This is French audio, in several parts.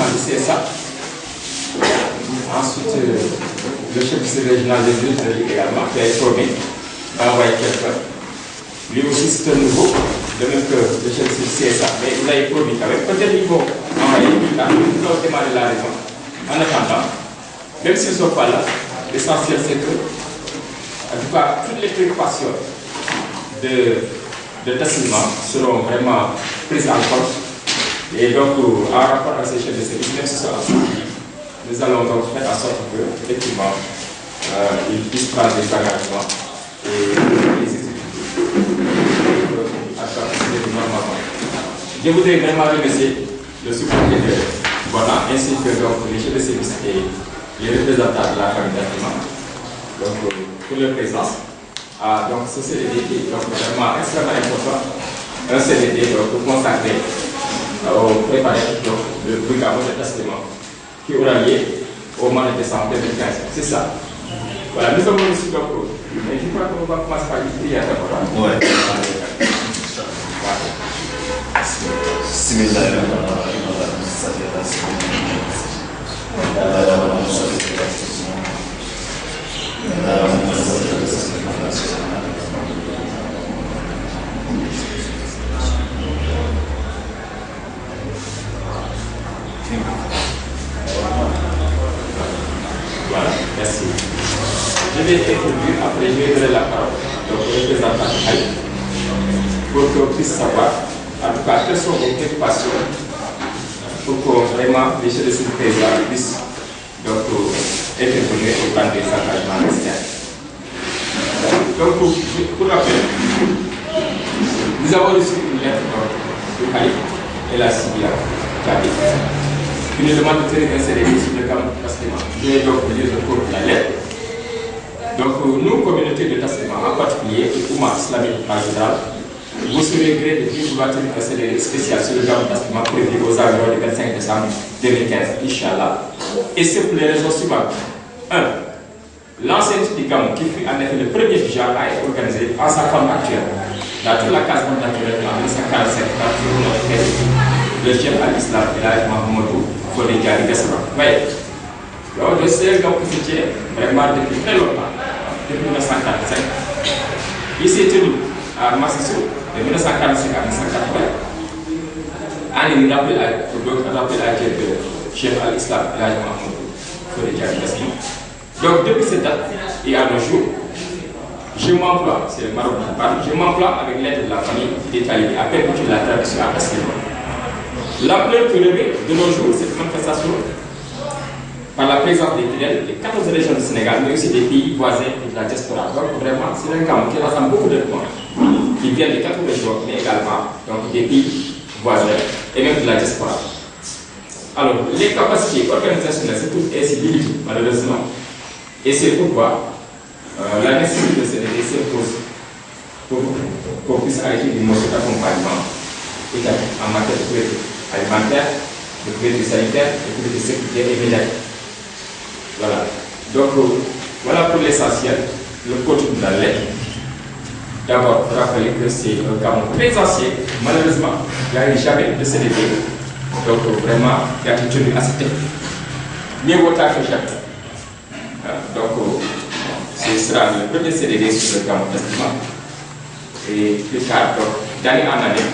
représentant du CSA. Ensuite, le chef du service régional des villes également, qui a été promis, a envoyé quelqu'un. Lui aussi, c'est un nouveau, de même que le chef du CSA, mais il a été promis quand même. Peut-être qu'ils vont envoyer quelqu'un, ils vont démarrer la raison. En attendant, même s'ils ne sont pas là, l'essentiel c'est que, en tout cas, toutes les préoccupations de Tassilman seront vraiment prises en compte. Et donc, en rapport avec ces chefs de service, même si ce sont nous allons donc faire en sorte que, effectivement, ils puissent prendre des engagements et les exécuter normalement. Je voudrais vraiment remercier le sous-préfet de Bona, ainsi que donc, les chefs de service et les représentants de la famille d'Assilman, donc pour leur présence. Donc, ce CDD qui est donc vraiment extrêmement important, un CDD donc, consacré au préparatif de brigade de Tassilman, qui aura lieu au mois de décembre 2015. C'est ça. Voilà, nous avons reçu donc. Et je crois qu'on va commencer par une prière d'abord. Ouais. Voilà, merci. Je vais introduire, après je vais donner la parole au représentant pour qu'on puisse savoir, en tout cas, quelles sont vos préoccupations pour que vraiment les chefs de ce président puissent donc intervenir au plan des engagements externes. Donc, pour rappel, nous avons reçu une lettre de Khalif et la Sibia qui nous demande de tenir un CDD sur le camp de Tassilman. Je vais donc lire le cours de la lettre. Donc, nous, communauté de Tassilman, en particulier, et Oumma islamique en général, vous serez gré de bien vouloir tenir un CDD spécial sur le camp de Tassilman prévu aux environs du 25 décembre 2015, Inch'Allah. Et c'est pour les raisons suivantes. 1. L'enceinte du camp, qui fut en effet le premier du genre, a été organisé en sa forme actuelle, dans toute la case naturelle en 1945, par notre président, le chef al-Islam, Elhadji Mahamadou Fodé Diaby Gassama. Voyez, donc je sais donc que c'était vraiment depuis très longtemps, depuis 1945. Il s'est tenu à Massissou de 1945 à 1980. Un rappel à le chef al-Islam, Elhadji Mahamadou Fodé Diaby Gassama. Donc depuis cette date et à nos jours, je m'emploie, c'est le Maroc qui parle, je m'emploie avec l'aide de la famille des talibés à perpétuer la tradition à Tassilman. L'ampleur que revêt de nos jours cette manifestation par la présence des fidèles des 14 régions du Sénégal, mais aussi des pays voisins et de la diaspora. Donc vraiment, c'est un camp qui rassemble beaucoup de points qui viennent des 14 régions, mais également donc, des pays voisins et même de la diaspora. Alors, les capacités organisationnelles se trouvent ainsi limitées, malheureusement. Et c'est pourquoi la nécessité de CDD s'impose pour qu'on puisse arrêter des mesures d'accompagnement établies en matière de couverture alimentaire, de couverture sanitaire, de couverture sécuritaire et médiatique. Voilà. Donc, voilà pour l'essentiel, le contenu de la lettre. D'abord, pour rappeler que c'est un cas très ancien. Malheureusement, il n'y a eu jamais de CDD. Donc, vraiment, il a été tenu à cette époque. Mieux vaut tard que jamais. Donc, ce sera le premier CDD sur le camp de Tassilman. Et plus tard, d'année en année,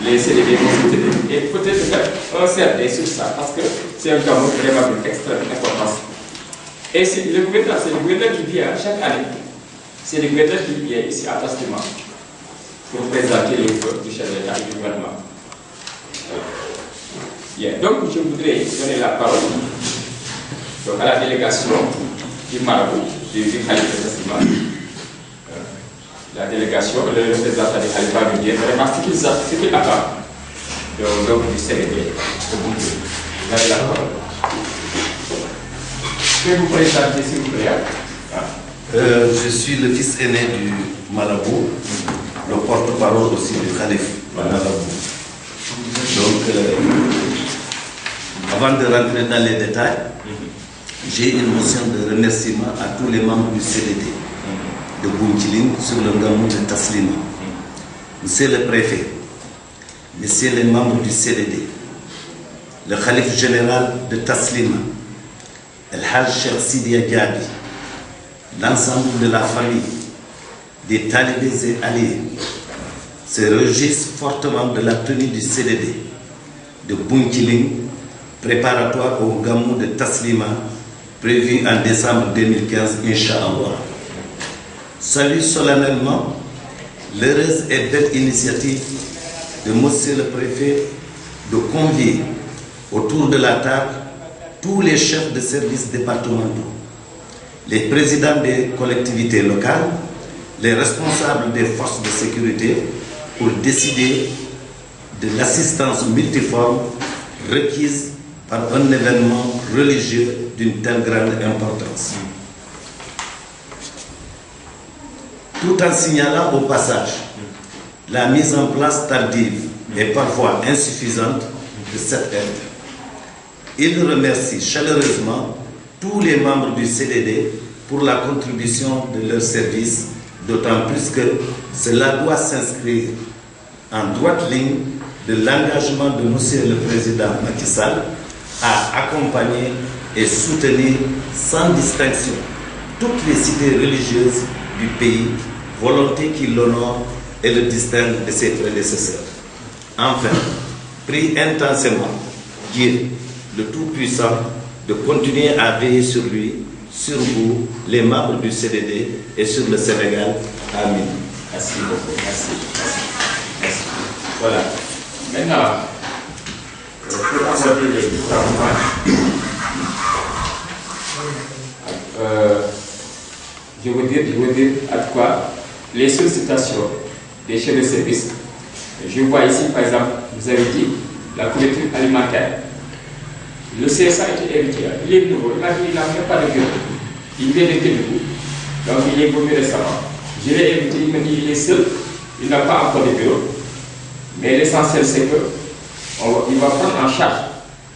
les CDD vont se tenir. Et peut-être faire un CRD sur ça, parce que c'est un camp vraiment d'une extrême importance. Et c'est le gouverneur qui vient chaque année. C'est le gouverneur qui vient ici à Tassilman pour présenter les vœux du chef d'État et du gouvernement. Bien. Donc, je voudrais donner la parole donc, à la délégation du Marabout, du Khalif de Tassilman. La délégation, le représentant du Khalif va nous dire vraiment ce qu'il attend donc, du CDD. Vous avez la parole. Je vais vous présenter, s'il vous plaît. Je suis le fils aîné du Marabout, le porte-parole aussi du Khalif Marabout. Donc, avant de rentrer dans les détails, j'ai une motion de remerciement à tous les membres du CDD de Bounkiling sur le gamou de Tassilman. Monsieur le préfet, messieurs les membres du CDD, le Khalif général de Taslima, El Hajj Cheikh Sidia Diaby, l'ensemble de la famille, des talibés et alliés, se réjouissent fortement de la tenue du CDD de Bounkiling, préparatoire au Gamou de Taslima, prévu en décembre 2015, Inch'Allah. Salue solennellement l'heureuse et belle initiative de Monsieur le Préfet de convier autour de la table tous les chefs de services départementaux, les présidents des collectivités locales, les responsables des forces de sécurité pour décider de l'assistance multiforme requise par un événement religieux d'une telle grande importance. Tout en signalant au passage la mise en place tardive et parfois insuffisante de cette aide, il remercie chaleureusement tous les membres du CDD pour la contribution de leur service, d'autant plus que cela doit s'inscrire en droite ligne de l'engagement de Monsieur le Président Macky Sall à accompagner et soutenir sans distinction toutes les cités religieuses du pays, volonté qui l'honore et le distingue de ses prédécesseurs. Enfin, prie intensément Dieu, le Tout-Puissant, de continuer à veiller sur lui, sur vous, les membres du CDD et sur le Sénégal. Amen. Merci beaucoup. Merci. Voilà. Maintenant, pour aborder les différents points, je veux dire à quoi les sollicitations des chefs de service. Je vois ici, par exemple, vous avez dit la couverture alimentaire. Le CSA a été héritier. Il est nouveau. Il m'a dit qu'il n'a même pas de bureau. Il vient de Kédougou. Donc il est venu récemment. Je l'ai invité, il m'a dit qu'il est seul. Il n'a pas encore de bureau. Mais l'essentiel, c'est qu'il va prendre en charge.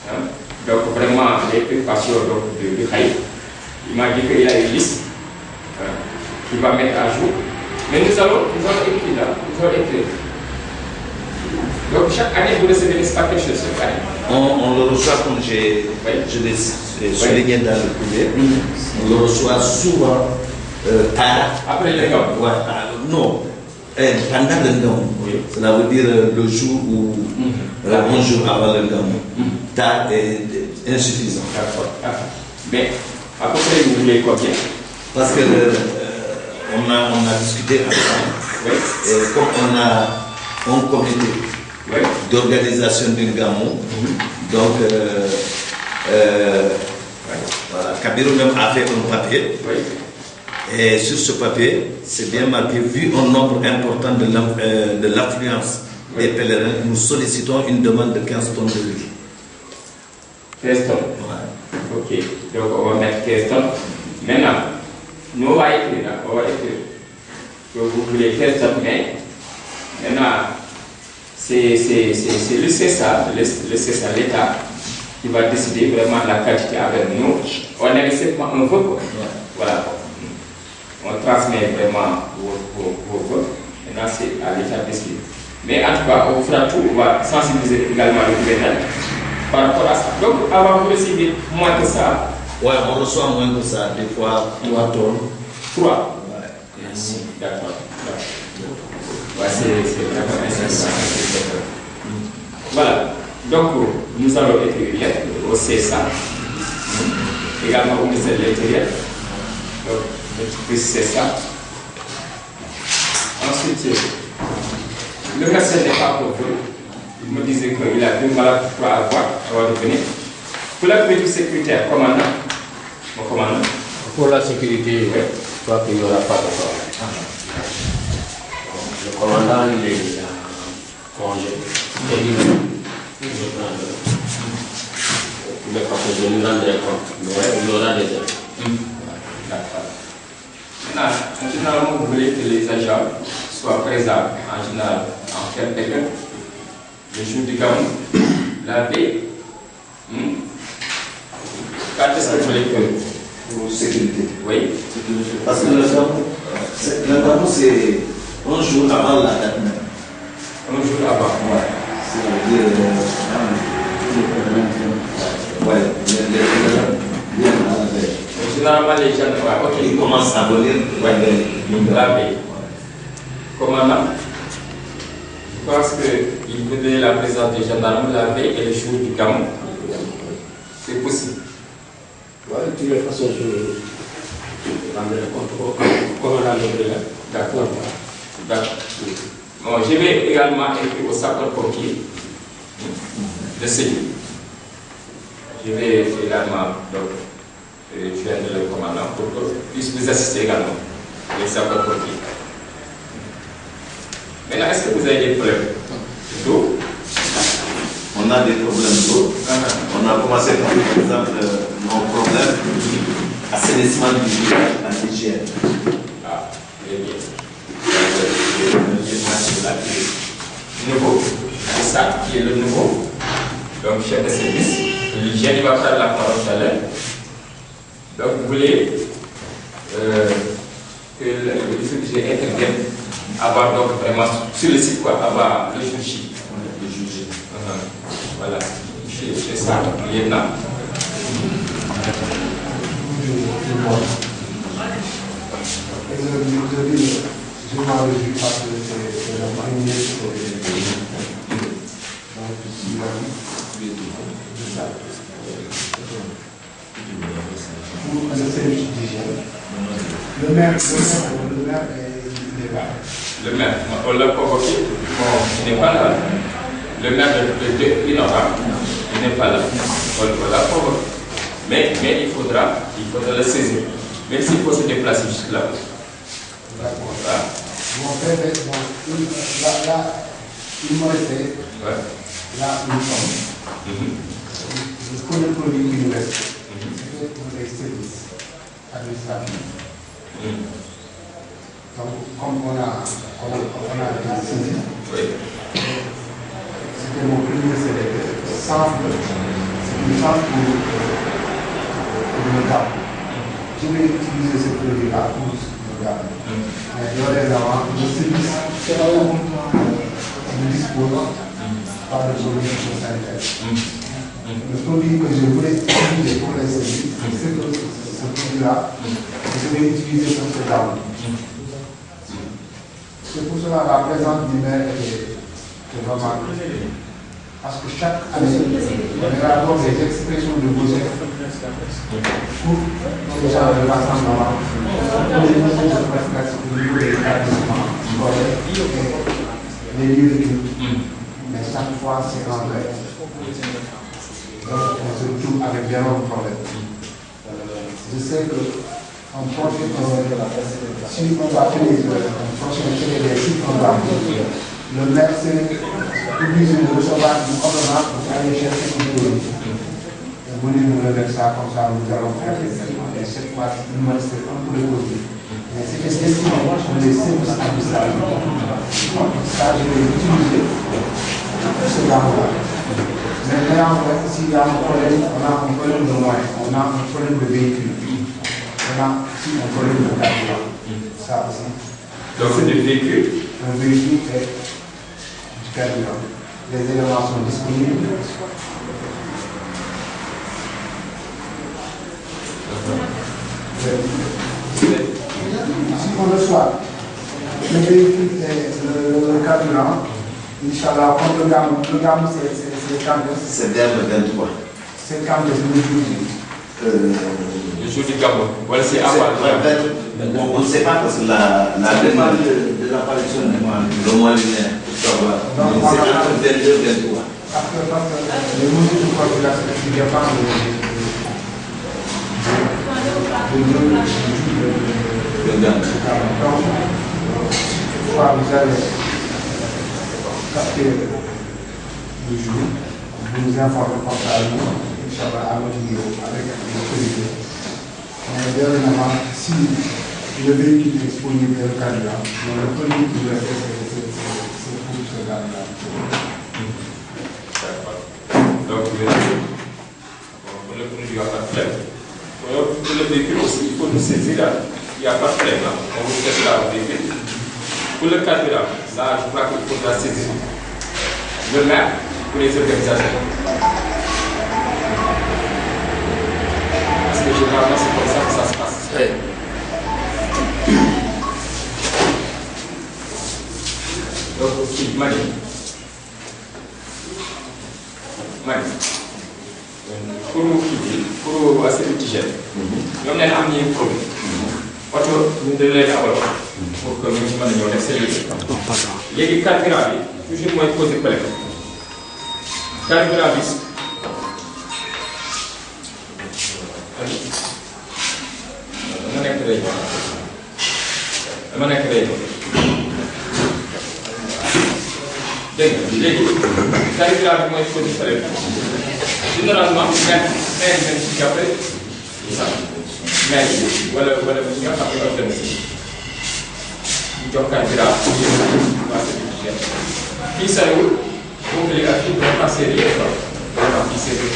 Hein? Donc vraiment les préoccupations de Khaïf. Il m'a dit qu'il a une liste qu'il va mettre à jour. Mais nous allons écrire là. Nous allons écrire. Donc chaque année, vous recevez n'est-ce pas quelque chose cette année? On le reçoit, comme je l'ai souligné dans le courrier, on le reçoit souvent tard. Après le Ngam? Ouais, non, pendant le Ngam. Oui. Cela veut dire le jour où, un jour avant le Ngam. Tard et insuffisant. D'accord. Mais à peu près, vous voulez combien? Parce que on a discuté ensemble. Oui. Et comme on a un comité d'organisation d'une gamon. Donc, voilà, Kabirou même a fait un papier. Et sur ce papier, c'est bien marqué, vu un nombre important de l'affluence des pèlerins, nous sollicitons une demande de 15 tonnes de riz. 15 tonnes. Ok, donc on va mettre 15 tonnes. Maintenant, nous on va écrire que vous voulez 15 tonnes, mais maintenant, c'est le CSA, l'État, qui va décider vraiment de la qualité avec nous. On a simplement un vote. Voilà. On transmet vraiment vos votes. Maintenant, c'est à l'État de décider. Mais en tout cas, on fera tout. On va sensibiliser également le gouvernement par rapport à ça. Donc, avant vous recevez moins que ça. Ouais, on reçoit moins que ça. Des fois, 3 tonnes. 3. Ouais. Merci. D'accord. Ouais, c'est vraiment intéressant. Voilà. Donc, nous allons écrire au CSA, également au ministère de l'Intérieur. Donc, notre CSA. Ensuite, le médecin n'est pas pour vous. Il me disait qu'il a 2 malades pour avoir avant de venir. Pour la couverture sécuritaire, commandant, mon commandant. Pour la sécurité, je crois qu'il n'y aura pas de problème. Le commandant, il est en congé. Mais parce que je lui rendrai compte. Mais il y aura des aides. D'accord. Maintenant, généralement, vous voulez que les agents soient présents en général en quelle période? Le jour du Gamou, la veille. Quand est-ce que vous voulez que? Pour sécurité. Oui. Parce que le Gamou, c'est un jour avant la date même. Un jour avant. Ouais. C'est-à-dire, généralement les gens, ok. Ils commencent à venir laver. Commandant, je pense qu'il peut donner la présence des gendarmes la veille et le jour du Gamou. C'est possible. Oui, de toute façon, je rendrai compte au commandant de l'élève. D'accord. D'accord. Bon, je vais également écrire au sapeur-pompier de Sédhiou. Je vais également joindre le commandant pour que puisse vous assister également, les sapeurs-pompiers. Maintenant, est-ce que vous avez des problèmes d'eau? On a des problèmes d'eau. On a commencé par exemple nos problèmes assainissement du village en hygiène. Ah, très bien. Nouveau, c'est ça qui est le nouveau. Donc, chef de service, l'hygiène va faire la parole tout à l'heure. Donc, vous voulez que le sujet intervienne avant, donc vraiment sur le site, quoi, avant le jour J. Voilà, c'est ça, lieutenant. Je m'en réjouis parce que c'est la première pour le service d'hygiène. Le maire est là. Le maire, on l'a convoqué, bon, il n'est pas là. Le maire de Innova, il n'est pas là. On l'a convoqué. Mais il faudra le saisir. Même s'il faut se déplacer jusque là. D'accord. Voilà. Bon, là, il me restait, là, nous sommes. Le premier produit qui nous reste, c'est pour les services administratifs. Donc, comme on a été saisi, c'était mon premier CDD, sans c'est une chance pour le gars. Je vais utiliser ce produit-là pour le gars. Mais dorénavant, le service ne dispose pas de produits sanitaires. Le produit que je voulais utiliser pour les services, c'est que ce produit-là, je vais utiliser pour ce gars. C'est pour cela la présence du maire est vraiment. Parce que chaque année, on élabore des expressions de besoin pour les gens de l'ensemble, pour les mesures de prestation au niveau des établissements scolaires et les lieux de culte. Mais chaque fois, c'est en vrai. Donc, on se trouve avec d'énormes problèmes. Je sais que en prochain, si on va faire un prochain des sites programmes, le maire s'est obligé de recevoir une ordonnance pour aller chercher une produit. Vous venez nous remettre ça comme ça, nous allons faire et cette fois, il me reste un peu de produit. Mais c'était destiné pour les services administratifs. Donc, ça, je vais utiliser ce gamme-là. Mais néanmoins, s'il y a un problème, on a un problème de moyens, on a un problème de véhicule. On a aussi un problème de carburant. Ça aussi. Donc, c'est des véhicules. Un véhicule et du carburant. Les éléments sont disponibles. Si on reçoit le véhicule et le carburant, Inch'Allah, comme le gamme c'est quand même. C'est vers le 23. C'est quand même le jour. Le jour du Gabon. Voilà, c'est avant. On ne sait pas parce que la demande de l'apparition du mois lunaire, pour savoir. C'est entre 22 et 23. Parce que les mesures de population qui dépendent Le gamme. donc, soit vous allez capter le jour, vous nous informez comme ça, Inch'Allah, à notre niveau, avec le comité. Mais dernièrement, si le véhicule est disponible et le carburant, le produit qui doit être, c'est pour ce gars-là. Donc, pour le produit, il n'y a pas de problème. Pour le véhicule aussi, il faut nous saisir là. Il n'y a pas de problème là. On vous teste là au véhicule. Pour le carburant, là, je crois qu'il faudra saisir le maire pour les organisations. Parce que généralement, c'est comme ça que ça se passe. pour service d'hygiène. ñoom nee na am nañu problème. oto ñu dañ leen abal pour que ñu mën a ñëw def service. léegi carburant bi toujours mooy posé problème. carburant bi dama nekk réunion dégg nga léegi carburant bi mooy posé problème. généralement maire yi dañ ci jàppale maire yi wala ñi nga xam ne ñoo dem si ñu jox carburant pour waa service d'hygiène fii soriwul boobu léegi ak fii vraiment sérieux quoi vraiment fii sérieux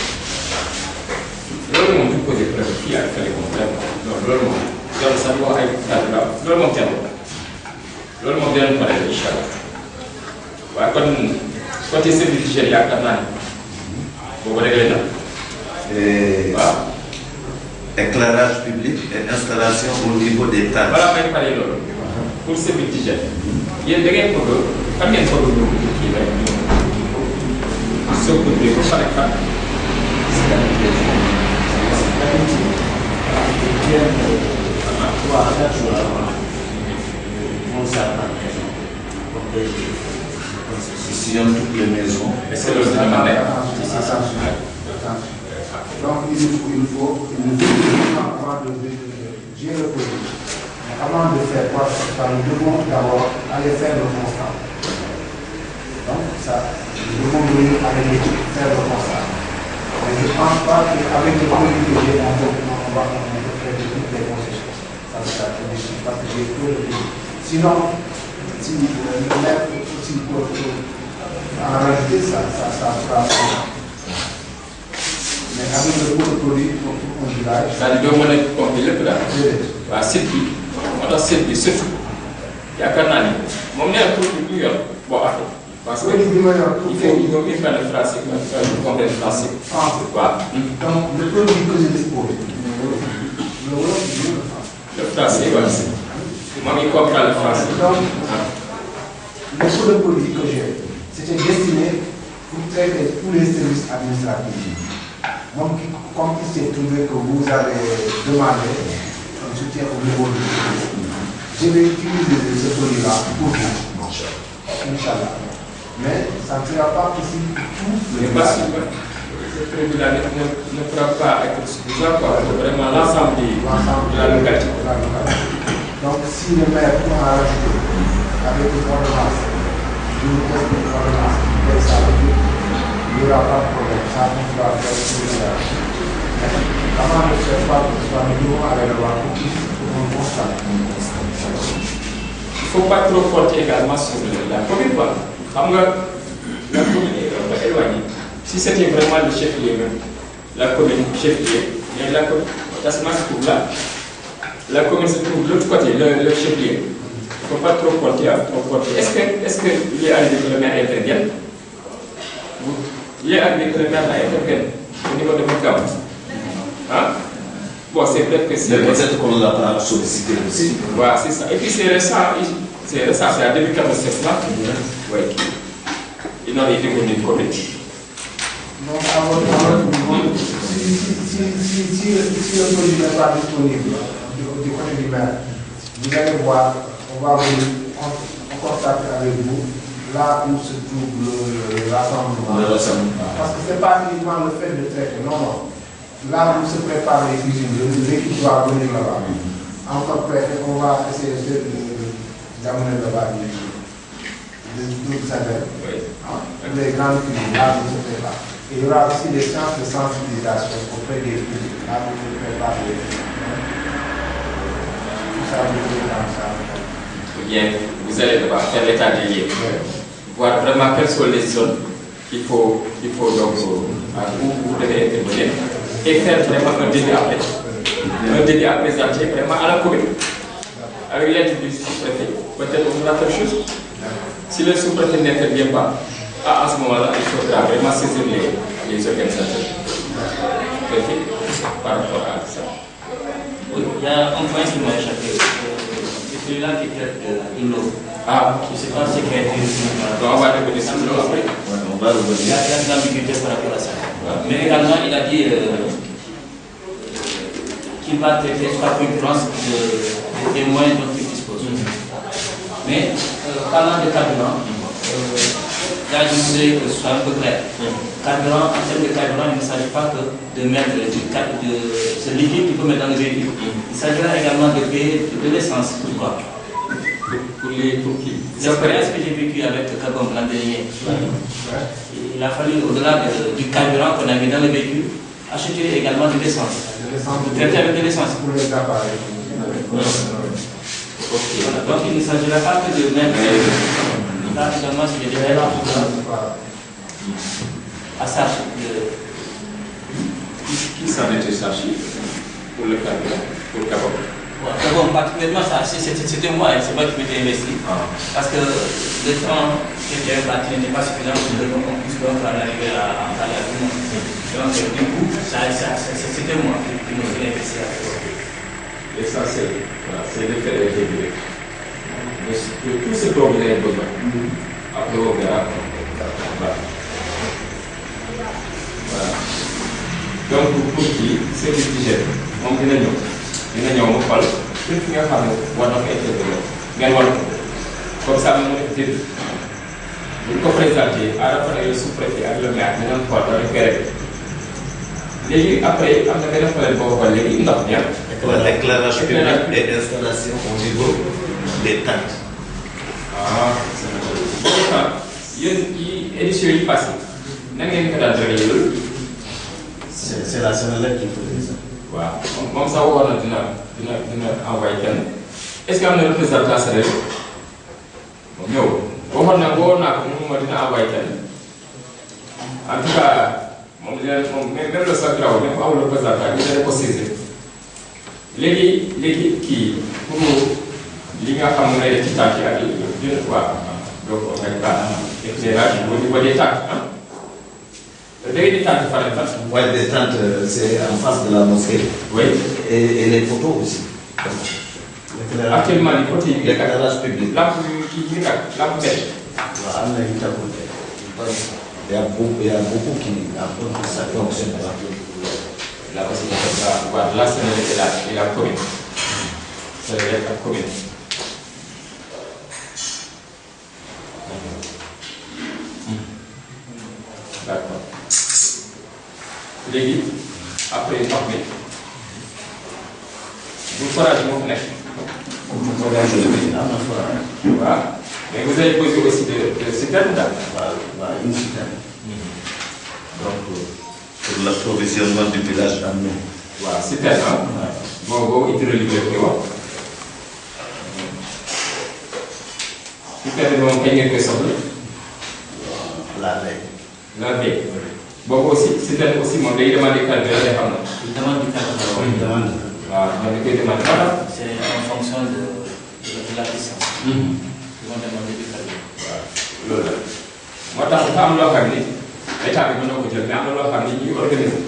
loolu moom du posé problème fii ak fële moom vraiment non loolu moom jarul sax wax ay carburant loolu moom jarul loolu moom dinañ ko def incha allah waaye kon côté service d'hygiène yaakaar naa ne boobu réglé na. waaw. éclairage public et installation au niveau des tables. balaa may pare loolu pour service d'hygiène yéen da ngeen bëgg fan ngeen bëgg ñu kii rek ñu soog ko déglu ba pare fan. Sillonne toutes les maisons. Est-ce que loolu dina mën a nekk. Donc il nous faut avant de gérer le produit. Mais avant de faire quoi, nous devons d'abord aller faire le constat. Donc ça, nous devons venir aller faire le constat. Mais je ne pense pas qu'avec le produit que j'ai, on va faire de toutes les concessions. Ça parce que j'ai peu de pays. Sinon, si le maire aussi peut en rajouter, ça sera. Mais avec le pot de produit, on village. c'est-à-dire doo mën a compter lépp daal. waaw site bi moo tax site bi surtout yaakaar naa ni moom nee na produit bu yor boo affaire. parce que il faut ñu faire le français ñu comprendre français. waaw. Donc le produit que je dispose. le français voilà. moom il comprend le français. Donc le pot de produit que j'ai, c'était destiné pour traiter tous les services administratifs. Donc, comme il s'est trouvé que vous avez demandé un soutien au niveau du service, je vais utiliser ce produit-là pour vous. Inch'Allah. Mais ça ne sera pas possible pour tous les mais parce que ce produit-là ne pourra pas être suffisant pour vraiment l'ensemble de la localité. Donc, si le maire peut en rajouter avec une ordonnance, une ordonnance, il n'y aura pas de problème. Ça, on va faire tout. Avant de faire pas que ce soit nous devons aller le voir pour qu'on constate. Il ne faut pas trop porter également sur la commune. La commune est éloignée. Si c'était vraiment le chef-lieu même, la commune chef-lieu, mais la commune, Tasman se trouve là. La commune se trouve de l'autre côté, le chef-lieu. Il ne faut pas trop porter. Est-ce qu'il est arrivé que le maire intervienne? Il est arrivé que le maire intervienne au niveau de Mokam. Hein? Bon, c'est peut-être que c'est. Mais peut-être qu'on ne l'a pas sollicité aussi. Voilà, c'est ça. Et puis c'est récent, c'est à début 2017 là. Oui. Il n'en est devenu une commune. Donc, si le produit n'est pas disponible du côté du maire, vous allez voir, on va venir en contact avec vous là où se trouve le rassemblement. Parce que ce n'est pas uniquement le fait de traiter, non. Là où se préparent les cuisines, l'équipe doit venir là-bas. Encore près, on va essayer d'amener là-bas d'autres saveurs. Les grandes cuisines, là où se prépare. Et il y aura aussi des séances de sensibilisation auprès des cuisines, là où se prépare les tout ça, vous allez dans ça. Bien, vous allez devoir faire l'état des lieux. Voir vraiment quelles sont les zones qu'il faut donc où vous devez intervenir et faire vraiment un début après. Un début à présenter vraiment à la commune. Avec l'aide du sous-préfet, peut-être on fera quelque chose. Si le sous-préfet n'intervient pas, à ce moment-là, il faudra vraiment saisir les organisateurs. Préfet, par rapport à ça. Oui, il y a un point qui m'a échappé. C'est celui-là qui traite de l'eau. Ah, Je ne sais pas ce qui a été dit. on va revenir sur l'eau après. On va revenir. Il y a de l'ambiguïté par rapport à ça. Mais également, il a dit qu'il va traiter la concurrence des moyens dont il dispose. Mais parlant de carburant, là je voudrais que ce soit un peu clair. Carburant, en termes de carburant, il ne s'agit pas que de mettre ce liquide qu'il faut mettre dans le véhicule. Il s'agira également de payer de l'essence. Pourquoi? Pour qui? L'expérience que j'ai vécue avec le carbone l'an dernier, il a fallu, au-delà du carburant qu'on a mis dans le véhicule, acheter également de l'essence. Traiter avec de l'essence. Pour les appareils. Voilà, donc il ne s'agira pas que de mettre là également c'est des détails à charge Qui s'en était chargé pour le carburant, pour le carbone? Bon, particulièrement ça, c'était moi, c'est moi qui m'étais investi. Parce que le temps que j'avais bâti n'était pas suffisant pour que l'on puisse arriver à parler à tout le monde. Donc du coup, c'était moi qui me suis investi à ça. L'essentiel, c'est de faire réguler. Tout ce dont vous avez besoin. Après, on verra. Voilà. Donc, pour qui, c'est du digène. On dina ñëw mu xool fi nga xam ne war na ko intervenir ngeen war ko comme ça mu nekk dégg bu ñu ko présenté à la fin le sous-préfet ak le maire dinañ xool dañ koy rek léegi après am na benn problème boo xool léegi ndox ñaar. L'éclairage public et l'installation au niveau des tentes. Boobu temps yéen ci édition yi passé nan ngeen ko daan réglé loolu. C'est la Sénélec qui faisait ça. waaw moom sax war na dina envoyé kenn est-ce que am na représentant Sénégal moom ñëw waxoon na woo naa ko moom dina envoyé kenn en tout cas moom même le sax graw même amul représentant ñu dana ko saisir léegi kii pour li nga xam ne ci tànk yi ak yi waaw donc on a pas éclairage au niveau des tentes ah. Des tentes, oui, des tentes, c'est en face de la mosquée. Oui. Et les photos aussi. Actuellement, les photos, l'éclairage public. Lampe belle. Il y a beaucoup qui apprennent que ça fonctionne pas. Là aussi, là, c'est la commune. C'est la commune. D'accord. Léegi après ndox mi bu forage moo fi nekk. waaw mais vous avez posé aussi de citernes daal. waaw une citerne. Donc pour l'approvisionnement du village en eau. waaw citerne ah. boobu hydraulique la koy wax. citerne bi moom kañ ngeen koy soxla. La veille. La veille. Boobu aussi citerne aussi moom day demander carburant day xam na. Il demande du carburant. waaw ñoom dañ koy demander voilà. C'est en fonction de la distance. Ils vont demander du carburant. waaw loolu la moo tax dafa am loo xam ni état bi mën na ko jël mais am na loo xam ni ñuy organiser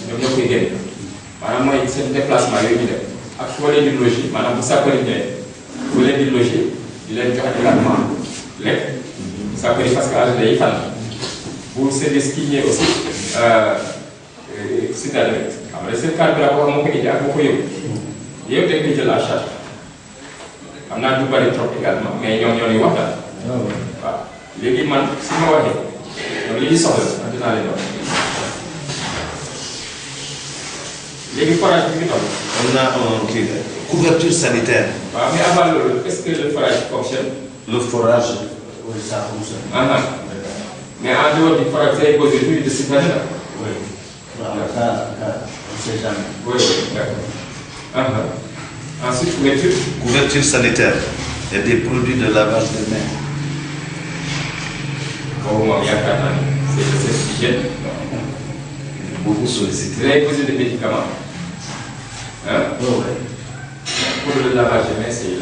ñoom ñoo koy génn maanaam mooy seen déplacement yooyu ñu def ak foo leen di loger maanaam bu sapeur ñëwee foo leen di loger di leen joxe également lekk sapeur yi parce que agent yi fan bu service kii ñëwee aussi citerne rek xam nga seen carburant boo xam moo ko indi ak moo ko yóbbu yëpp dañ koy jël à charge xam naa du bari trop également mais ñoom ñoo ñuy waxtaan. waaw léegi man su ma waxee ñoom li ñu soxla dinaa leen wax léegi forage bi ngi toll. On a une couverture sanitaire. waaw mais avant loolu est-ce que le forage fonctionne. Le forage, oui, ça fonctionne. Mais en dehors du forage, vous avez posé plus de citerne là. Oui. On ne sait jamais. Oui, d'accord. Ensuite, couverture. Couverture sanitaire et des produits de lavage de mains. Bon, il y a 4 ans. C'est hygiène. Beaucoup sollicité. Vous avez posé des médicaments. Oui. Pour le lavage de mains, c'est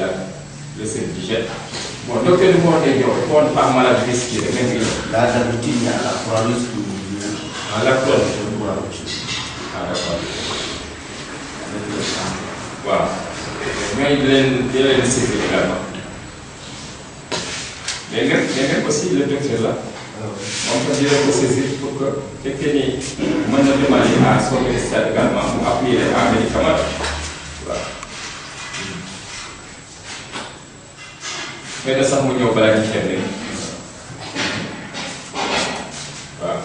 le service d'hygiène. Bon, docteur de mon région, on pas maladie risquée, même là, d'habitude, il y a la croix-rouge pour la croix. D'accord. Wow. Mais il y a une sécurité également. Mais même aussi le docteur là, On peut dire que c'est pour que quelqu'un ait demander à son ministère également pour appuyer un médicament. Voilà. Mais de ça, on y a pas la différence. Voilà.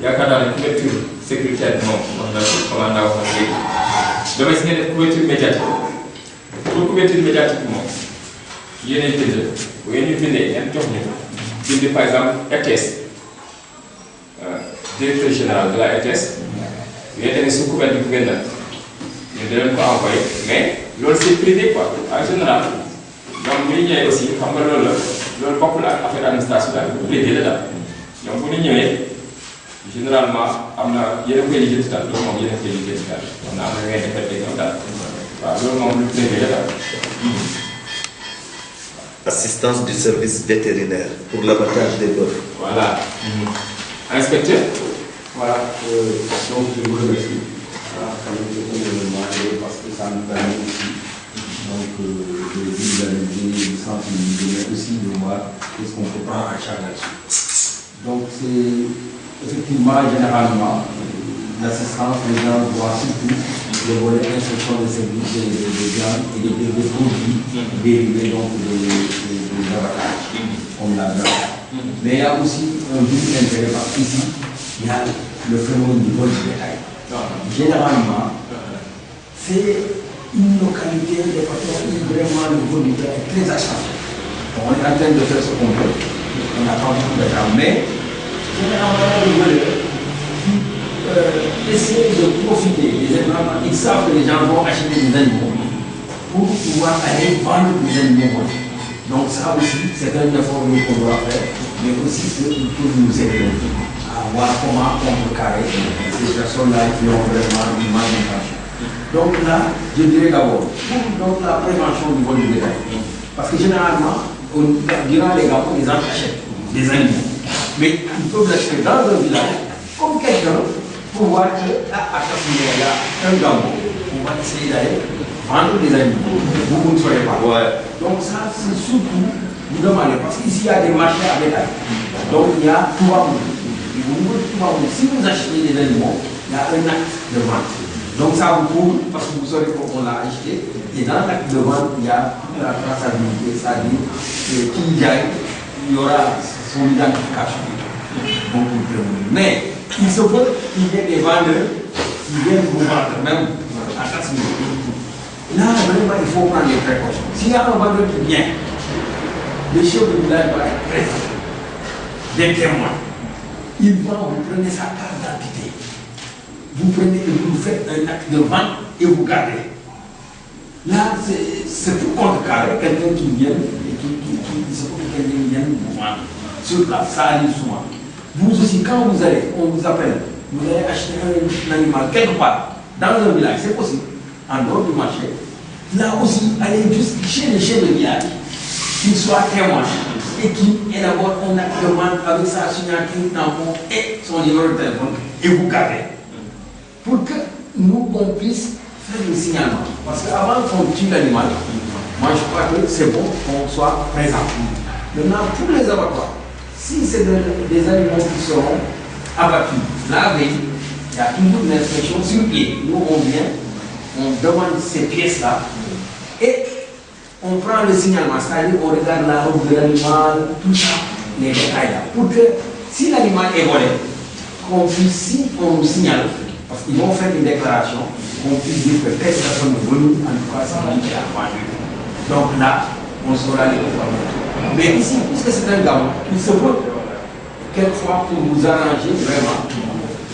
yaakaar naa ne couverture sécuritaire bi moom wax na comment naa wax léegi damay si ngeen def couverture médiatique pour couverture médiatique bi moom yéenay bind bu ngeen ñu bindee ngeen jox ñu bind par exemple RTS directeur général de la RTS ngeen demee sous couvert du gouverneur ñu da leen ko envoyé mais loolu c'est privé quoi en général ñoom bu ñu ñëwee aussi xam nga loolu la loolu bokkul ak affaire administration daal privé la daal ñoom bu ñu ñëwee généralement am na yeneen koy liggéey daal loolu moom yeneen koy liggéey daal am na ngay defar ak ñoom daal waaw loolu moom lu privé la daal. Assistance du service vétérinaire pour l'abattage des bœufs. Voilà. Inspecteur. Voilà, donc je vous remercie. Quand même, je peux me demander parce que ça nous permet aussi donc, de visualiser, de sensibiliser, mais aussi de voir qu'est-ce qu'on peut prendre en charge là-dessus. Donc c'est effectivement, généralement, l'assistance, les gens doivent surtout le volet instruction de services des viandes et des produits dérivés donc des abattages, comme la viande. Mais il y a aussi un but d'intérêt parce qu'ici, il y a le phénomène du vol du bétail. Généralement, c'est une localité, des patrons où vraiment le vol du bétail est très accentué. On est en train de faire ce qu'on peut. On n'a pas beaucoup de temps, mais généralement, le voleur essayer de profiter des événements. Ils savent que les gens vont acheter des animaux pour pouvoir aller vendre des animaux. Donc ça aussi, c'est un effort qu'on doit faire, mais aussi il faut nous aider à voir comment on peut carrer ces personnes-là qui ont vraiment une malintention. Donc là, je dirais d'abord, pour la prévention du vol du bétail, parce que généralement, durant les gamins, les gens achètent des animaux, mais ils peuvent l'acheter dans un village, comme quelqu'un, pour voir que à il y a un gamot, on va essayer d'aller vendre des animaux. Vous ne soyez pas. Ouais. Donc ça, c'est surtout vous demander, parce qu'ici, il y a des marchés à bétail. Donc il y a tout à vous. Si vous achetez des animaux, il y a un acte de vente. Donc ça vous prouve, parce que vous saurez qu'on l'a acheté, et dans l'acte de vente, il y a toute la traçabilité, c'est-à-dire qui gagne, il y aura son identification. Donc vous prévenez. Mais il se peut qu'il y ait des vendeurs qui viennent vous vendre, même à 4 minutes. Là, vraiment, il faut prendre des précautions. S'il y a un vendeur qui vient, le chef de village va être présent, des témoins. Il va, vous prenez sa carte d'identité. Vous prenez et vous faites un acte de vente et vous gardez. Là, c'est pour contrecarrer quelqu'un qui vient et qui se peut que quelqu'un vienne vous vendre. Sur place, ça arrive souvent. Vous aussi, quand vous allez, on vous appelle, vous allez acheter un animal quelque part, dans un village, c'est possible, en dehors du marché. Là aussi, allez juste chez les chefs de village, qu'ils soient témoins et qui élaborent un acte de vente avec sa signature, tampon et son numéro de téléphone, et vous gardez. Pour que nous, on puisse faire le signalement. Parce qu'avant qu'on tue l'animal, moi je crois que c'est bon qu'on soit présent. Maintenant, pour les abattoirs, si c'est des animaux qui seront abattus la veille, il y a toujours une inspection sur pied. Nous, on vient, on demande ces pièces-là et on prend le signalement, c'est-à-dire on regarde la robe de l'animal, tout ça, les détails là. Pour que si l'animal est volé, qu'on puisse, si on nous signale, parce qu'ils vont faire une déclaration, qu'on puisse dire que telle personne est venue, en tout cas, c'est lui qui a vendu. Donc là, on saura les conformités. Mais ici, puisque c'est un gamin, il se peut, quelquefois, pour vous arranger vraiment,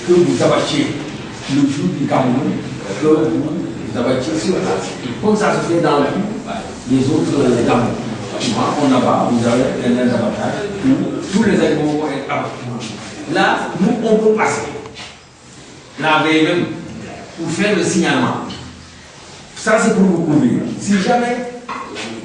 que vous abattiez le jour du Cameroun, que vous abattiez sur place. Comme ça se fait dans les autres gamins. On abat, vous avez un abattage où tous les animaux vont être abattus. Là, nous, on peut passer. La veille même, pour faire le signalement. Ça, c'est pour vous couvrir. Si jamais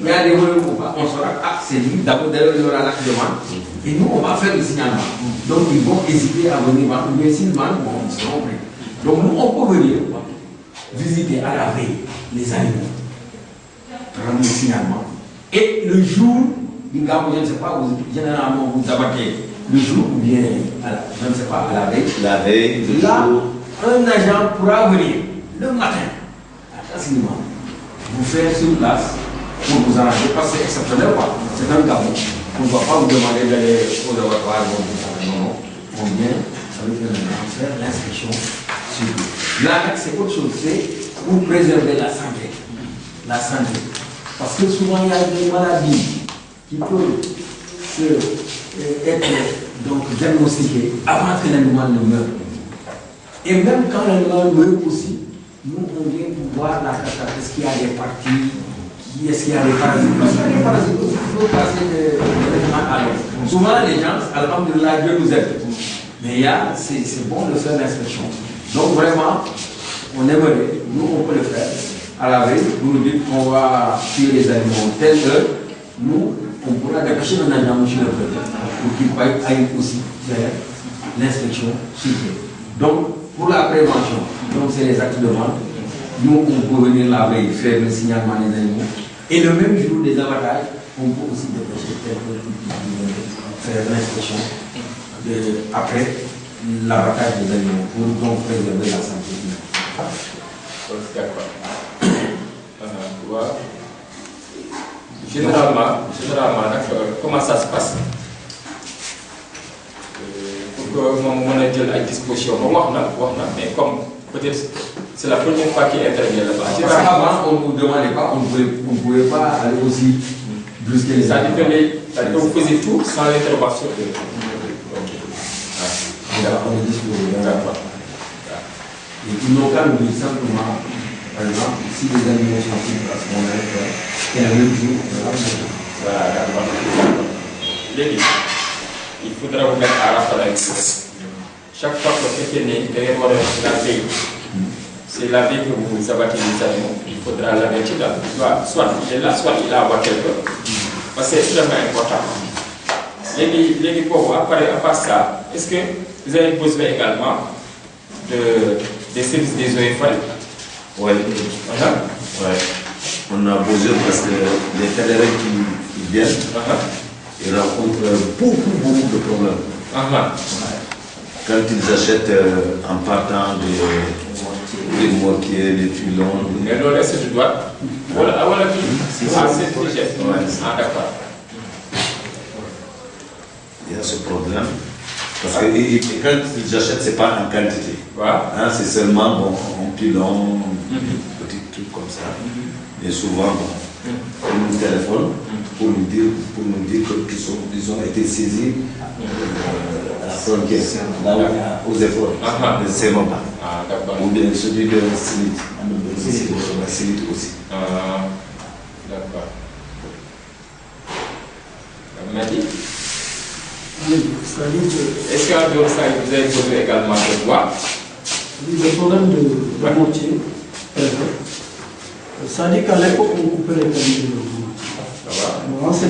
il y a des voleurs ou pas, on saura, ah, c'est lui, d'abord, il y aura l'acte de vente. Et nous, on va faire le signalement. Donc, ils vont hésiter à venir vendre. Mais s'ils vendent, bon, ils seront prêts. Donc, nous, on peut venir visiter à la veille les animaux, prendre le signalement. Et le jour je ne sais pas, généralement vous abattez le jour ou bien, je ne sais pas, à la veille. La veille, le Là, jour. un agent pourra venir le matin, facilement, vous faire sur place pour vous arranger, parce que c'est exceptionnel, quoi. C'est un cas. On ne va pas vous demander d'aller aux abattoirs, non. On vient avec un agent faire l'inspection sur vous. Là, c'est autre chose, c'est pour préserver la santé. La santé. Parce que souvent, il y a des maladies qui peuvent être donc, diagnostiquées avant que l'animal ne meure. Et même quand l'animal meurt aussi, nous, on vient pour voir la catastrophe. Est-ce qu'il y a des parties, est-ce qu'il y a des parasites? Parce qu'il y a des parasites aussi, il faut passer de l'animal à l'autre. Souvent, les gens, alhamdoulilah, Dieu nous aide. Mais c'est bon de faire l'inspection. Donc, vraiment, on aimerait, nous, on peut le faire. À la veille, vous nous dites qu'on va tuer les animaux telle heure, nous, on pourra dépêcher un agent chez le préfet pour qu'il aille aussi faire l'inspection sur pied. Donc, pour la prévention, donc c'est les actes de vente. Nous, on peut venir la veille faire le signalement des animaux. Et le même jour des abattages, on peut aussi dépêcher faire l'inspection après l'abattage des animaux pour donc préserver la santé humaine. D'accord. Généralement, comment ça se passe pour que mon manager ait disposition, mais comme peut-être c'est la première fois qu'il intervient là-bas. Avant, on ne nous demandait pas, on ne pouvait pas aller aussi brusquer les animaux. C'est-à-dire que vous faisiez tout sans l'intervention de. On est disposé. D'accord. Et ils n'ont qu'à nous dire simplement, par exemple, si les animaux sont pris à ce moment-là, il y a un même jour, Voilà, d'accord. Légui, il faudra vous mettre à rapport avec ça. Chaque fois que vous faites la veille, c'est la veille que vous abattez les animaux, il faudra l'avertir. Soit il est là, soit il a à quelque. Parce que c'est extrêmement important. Les pauvres, à part ça, est-ce que vous avez besoin également des services des eaux et forêts? Oui. Ouais. On a besoin parce que les pèlerins qui viennent, ils rencontrent beaucoup de problèmes. Quand ils achètent en partant des moquets, des filons. Mais le reste du doigt, voilà, c'est d'accord. Il y a ce problème. Parce que quand ils achètent, ce n'est pas en quantité. Hein, c'est seulement un pilon, petit truc comme ça. Et souvent, on nous téléphone pour nous dire qu'ils ont été saisis à la frontière, là où aux efforts, de ces moments. Ou bien celui de la Silite aussi. D'accord. Mehdi, est-ce qu'en dehors de ça, vous avez besoin également de bois? Le problème de mortier, ça dit qu'à l'époque, on coupait les permis de mortier.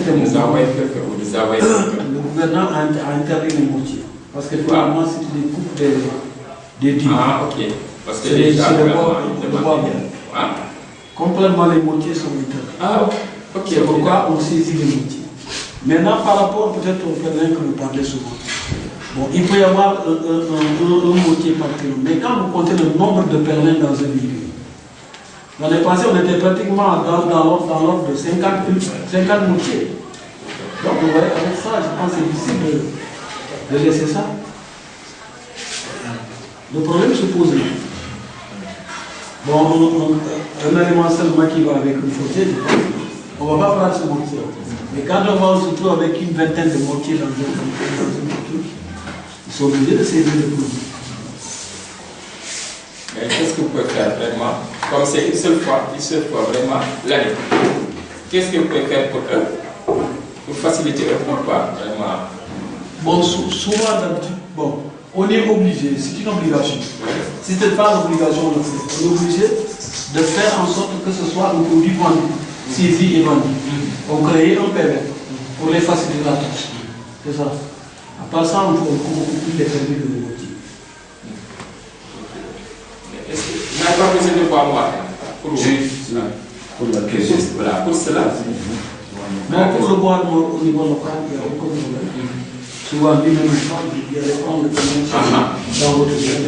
Le gouvernement a interdit les mortiers. Parce que finalement, c'était des coupes des digues. Ok. Parce que c'est les le bois bon. Complètement, les mortiers sont interdits. Ok. C'est pourquoi on saisit les mortiers. Maintenant, par rapport peut-être au pèlerin que vous parlez souvent, bon, il peut y avoir un mortier par kilo, mais quand vous comptez le nombre de pèlerins dans un milieu, l'année passée, on était pratiquement dans l'ordre de 50 mortiers. Donc, vous voyez, avec ça, je pense que c'est difficile de laisser ça. Le problème se pose là. Bon, un élément seulement qui va avec une fauteuil, on ne va pas prendre ce mortier. Mais quand on va se retrouver avec une vingtaine de mortiers dans un truc, ils sont obligés de saisir le produit. Mais qu'est-ce que vous pouvez faire vraiment? Comme c'est une seule fois vraiment l'année. Qu'est-ce que vous pouvez faire pour eux? Pour faciliter eux ou pas vraiment? Bon, souvent d'habitude, bon, on est obligé, c'est une obligation. Si ce n'est pas l'obligation, on le fait. On est obligé de faire en sorte que ce soit un produit vendu, saisi et vendu. On crée un permis pour les faciliter la tâche. C'est ça. À part ça, on coupe les permis de mortier. Est-ce que vous n'avez pas besoin de voir moi pour la question? Voilà, pour cela. Mais pour le boire au niveau local, il n'y a aucun problème. Souvent, lui-même, il allait prendre le permis dans votre ville.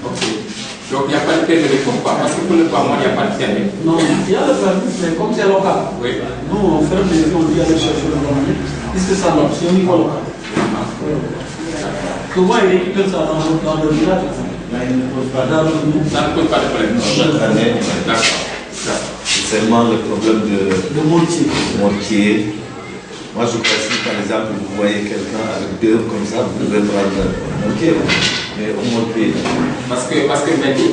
Ok. Donc il n'y a pas de permis de combat, parce que pour le bois, il n'y a pas de permis. Non, il y a le permis, mais comme c'est local, Oui. nous on ferme les yeux, on dit aller chercher le permis, puisque ça non, c'est au niveau local. Souvent ils récupèrent ça dans le village. Ça ne pose pas de problème. Chaque année, D'accord. c'est seulement le problème De mortier. mortier. Moi, je précise, par exemple, vous voyez quelqu'un avec deux comme ça, vous devez prendre un mortier, mais au mortier. Parce que Mendy,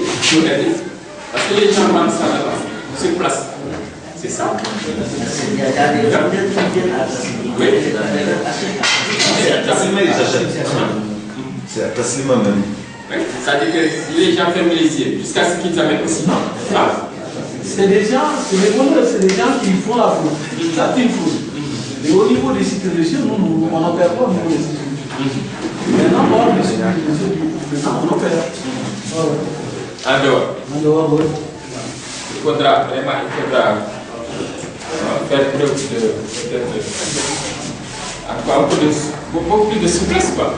parce que les gens vendent ça là-bas, sur place. C'est ça. Oui. C'est à Tassima, ils achètent. C'est à Tassima même. Oui. C'est-à-dire que les gens ferment les yeux jusqu'à ce qu'ils amènent aussi. Non. Ah. C'est des gens, c'est les voleurs, c'est des gens qui font la fraude. Ça, c'est une fraude. Et au niveau des sites religieux, nous, on n'opère pas au niveau des sites religieux. Maintenant, on des sites religieux, maintenant, on opère. En dehors. En dehors, oui. Il faudra vraiment faire preuve beaucoup plus de souplesse, quoi.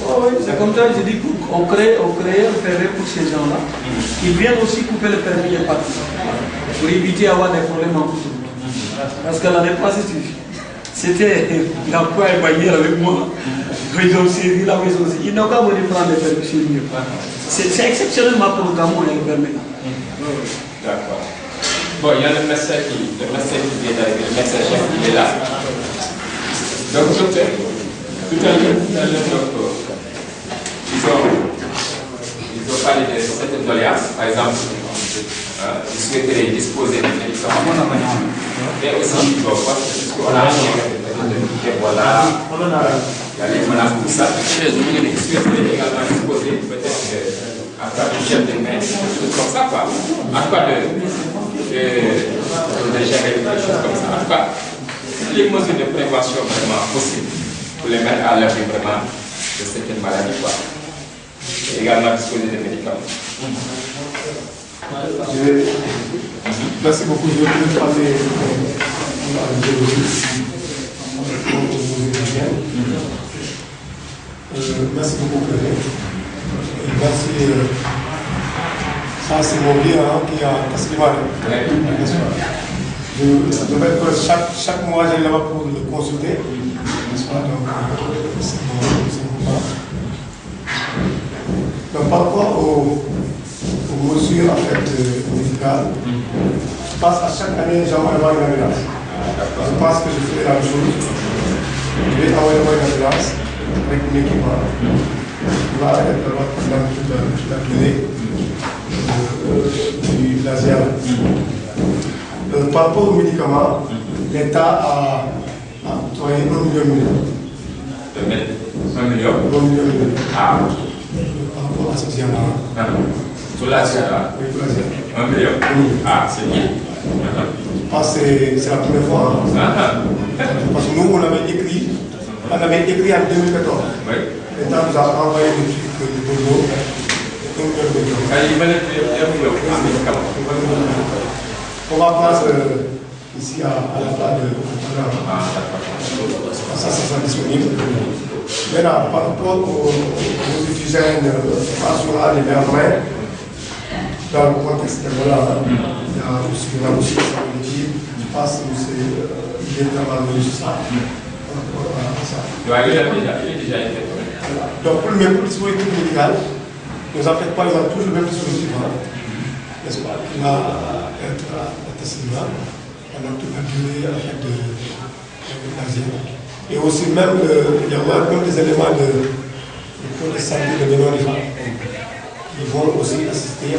Oh, oui, c'est comme ça, je dis qu'on crée un permis pour ces gens-là. Ils viennent aussi couper le permis et partir. Pour éviter d'avoir des problèmes en plus. Parce que l'année passée, c'était la quoi est baillée avec moi. Ils ont servi la maison aussi. Ils n'ont pas voulu prendre le permis chez lui. C'est exceptionnellement pour le Cameroun, le permis. D'accord. Bon, il y a le médecin qui vient d'arriver, le médecin chef qui est là. Donc, docteur, tout à l'heure, ils ont parlé de certaines doléances. Par exemple, ils souhaiteraient disposer de médicaments. Mais aussi, puisqu'on a voilà, il y a les menaces, tout ça. Ils souhaiteraient également disposer peut-être à quoi de chef de main, des choses comme ça, quoi. À quoi de gérer des choses comme ça. En tout cas, les mesures de prévention vraiment possibles pour les mettre à l'abri vraiment de certaines maladies, quoi. Et également disposer des médicaments. Merci beaucoup. Je vais parler merci beaucoup, Claire. Merci. Ça, c'est mon bien qui a Tassima. Chaque mois, j'allais là-bas pour le consulter. N'est-ce pas? Donc, c'est mon pas. Donc, par rapport aux mesures en fait, médicales, je pense à chaque année, j'envoie une ambulance. Je pense que je ferai la même chose. Je vais envoyer une ambulance avec un équipement qui va être dans toute la clinique du laser. Par rapport aux médicaments, l'État a octroyé 1 million. 1 million? 1 million. Ah. Par rapport à ce diamant. Tout là, c'est là. Oui, tout là. 1 million? Oui. Ah, c'est bien. Je pense que c'est la première fois. Parce que nous, on avait écrit en 2014. Oui. L'État nous a envoyé des trucs de boulot. Il va être 1 million en médicaments. On va prendre ici à la place de ça sera disponible. Maintenant, par rapport aux étudiants assurants et mains, dans le contexte de voilà, il y a aussi ça politique, je pense que c'est bien travaillé sur ça. Il est déjà été. Donc, pour le dispositif médical, nous en fait par exemple toujours le même dispositif, n'est-ce pas, qui va être à Tassima pendant toute la durée en fait, de l'Asie. Et aussi même, il y a même des éléments de de santé de mémoire des femmes qui vont aussi assister à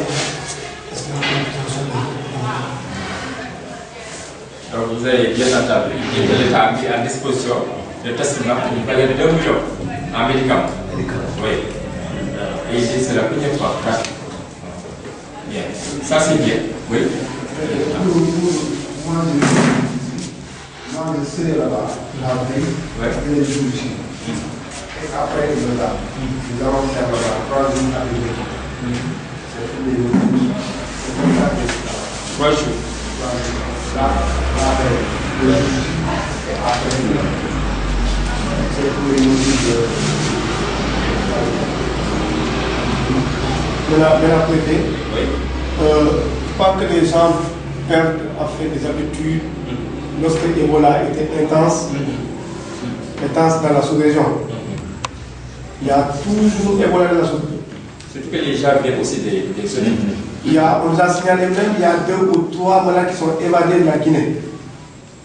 ce qu'on appelle la Donc vous avez bien entendu, l'État a mis à disposition le testament pour une valeur de 2 millions en médicaments. Oui. Et ici, c'est la première fois. Bien. Ça, c'est bien. Oui. Moi, je serai là-bas, la veille, et les jours ici. Et après, nous allons faire là-bas 3 jours à l'hiver. C'est les jours. C'est comme ça que 3 jours. la veille. C'est pour les motifs de... Maintenant, préfet, Oui. pas que les gens perdent en fait des habitudes lorsque Ebola était intense dans la sous-région. Il y a toujours Ebola dans la sous-région. Surtout que les gens viennent aussi des zones. On nous a signalé même il y a 2 ou 3 malades qui sont évadés de la Guinée.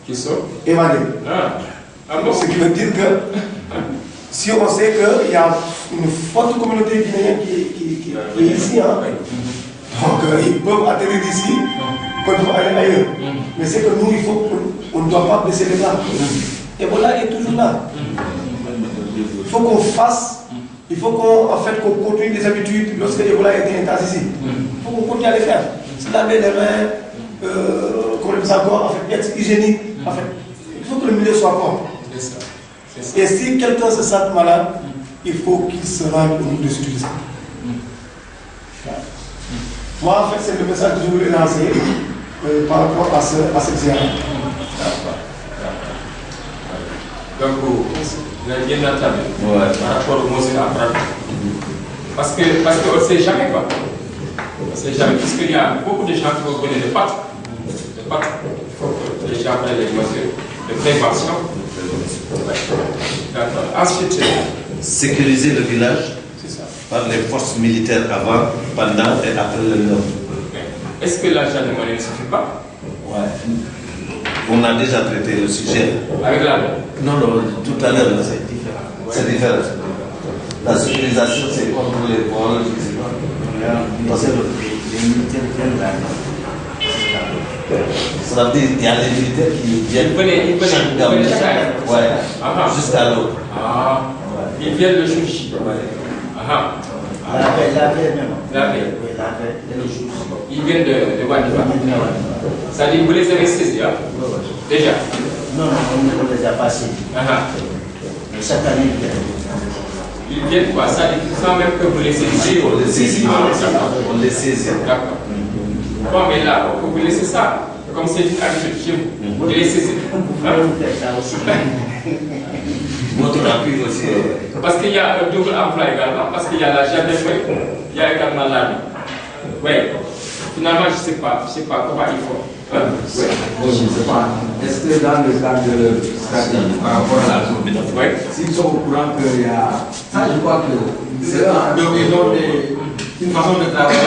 Qui sont Évadés. Ah bon? Ce qui veut dire que si on sait qu'il y a une forte communauté guinéenne qui est ici, hein, donc ils peuvent atterrir ici, quand ils vont aller ailleurs. Mais c'est que nous, on ne doit pas baisser les bras. Ebola est toujours là. Il faut qu'on fasse, il faut qu'on continue les habitudes lorsque Ebola était intense ici. Il faut qu'on continue à les faire. Se laver les mains, qu'on les encore, en fait, être hygiénique. En fait, il faut que le milieu soit propre. C'est ça. Et si quelqu'un se sent malade, il faut qu'il se rende au niveau de l'utiliser. Moi, en fait, c'est le message que je voulais lancer par rapport à cette ziara. Donc, vous avez bien entendu par rapport aux mesures à prendre. Parce qu'on ne sait jamais quoi. On ne sait jamais, puisqu'il y a beaucoup de gens qui vont venir de partout. Il faut que les gens prennent les mesures de prévention. D'accord. Ensuite, Sécuriser le village par les forces militaires avant, pendant et après le nord. est-ce que la gendarmerie ne suffit pas? On a déjà traité le sujet. Avec la Non, tout à l'heure, c'est différent. C'est différent. La sécurisation, c'est contre les vols, je sais pas. Parce que les militaires viennent là. Ça veut dire qu'il y a des militaires qui viennent chaque année. jusqu'à l'autre. Ils viennent le jour J. La veille même. La veille. Oui, la veille, le jour. Ils viennent de Wadifa. C'est-à-dire que vous les avez saisis, hein? Déjà. Non, on ne les a pas saisis. Mais chaque année, Ils viennent quoi? Ça dit sans même que vous les saisissiez. On les saisit. On les saisit. D'accord. Bon, mais là, vous laissez ça. Comme c'est une habitude chez vous. Vous les saisissez. vous faire ça aussi. Votre appui aussi. Parce qu'il y a un double emploi également. Parce qu'il y a la gendarmerie. Il y a également l'armée. Oui. Finalement, je ne sais pas comment il faut. Je ne sais pas. Est-ce que dans le cadre de leur stratégie par rapport à la zone, s'ils sont au courant qu'il y a. Ça, je crois que c'est une façon de travailler.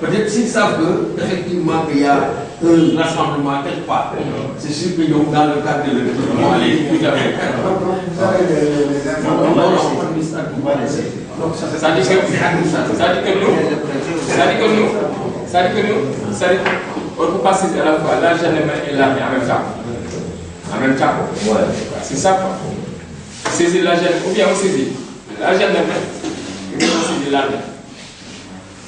Peut-être s'ils savent qu'effectivement il y a un rassemblement quelque part, c'est sûr que dans le cadre de leur développement, allez, tout à fait. On peut passer à la fois la gendarmerie et l'armée en même temps. En même temps. C'est ça quoi. Saisir la gendarmerie, ou bien on saisit la gendarmerie, ou bien on saisit l'armée.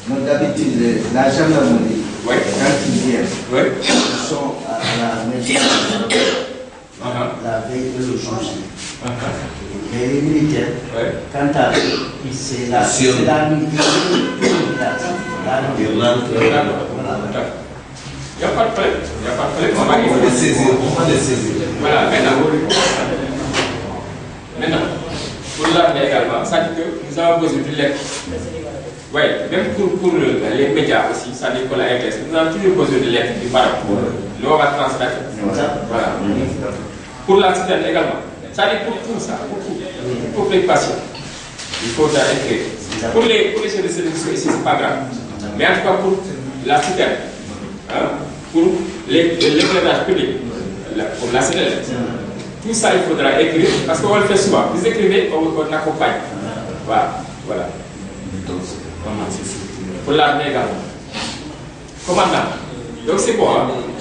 D'habitude, la gendarmerie, Ouais. quand ils viennent, Ouais. ils sont à la maison la veille de le jour. Et les militaires, quant à eux, c'est la nuit. Ils rentrent. Il n'y a pas de problème. Il n'y a pas de problème. On va les saisir. On va les saisir. Voilà, maintenant, pour l'armée également, ça dit que nous avons besoin de lettres. Oui, même pour les médias aussi, ça dit pour la RTS, nous avons toujours besoin de lettres du parent. Nous, on va transmettre. Voilà. Pour la citerne également. Ça dit pour tout ça, pour préoccupation. Il faut écrire. Pour les choses de service ici, ce n'est pas grave. Mais en tout cas, pour la citerne, pour l'éclairage public, pour la citerne, tout ça, il faudra écrire, parce qu'on le fait souvent. Vous écrivez, on accompagne. Voilà. Pour l'armée également. Commandant. Donc c'est bon.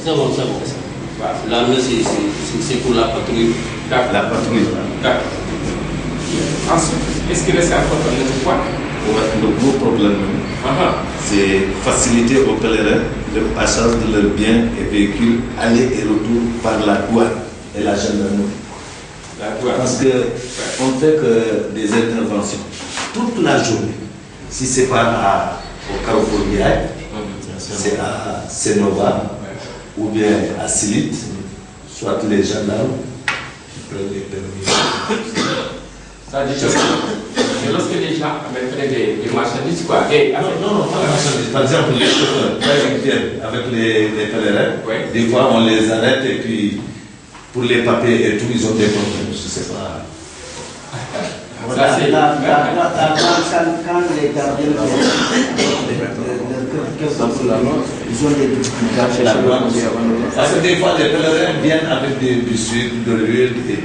C'est bon. Voilà. L'armée, c'est pour la patrouille. D'accord. La patrouille. D'accord. Ensuite, est-ce qu'il reste encore un autre point? Le gros problème, c'est faciliter aux pèlerins le passage de leurs biens et véhicules aller et retour par la douane et la gendarmerie. Parce qu'on ne fait que des interventions toute la journée. Si ce n'est pas au Carrefour Guirac, c'est à Senova ou bien à Silite, soit les gendarmes qui prennent les permis. Ça dit que mais lorsque les gens avaient des marchandises, quoi. Et Non, pas les marchandises. Par exemple, les chauffeurs, quand ils viennent avec les pèlerins, Ouais. des fois on les arrête et puis pour les papiers et tout, ils ont des problèmes. Je ne sais pas. Ça, c'est. Quand les gardiens ils ont des difficultés à Parce que des fois, les pèlerins viennent avec du sucre, de l'huile et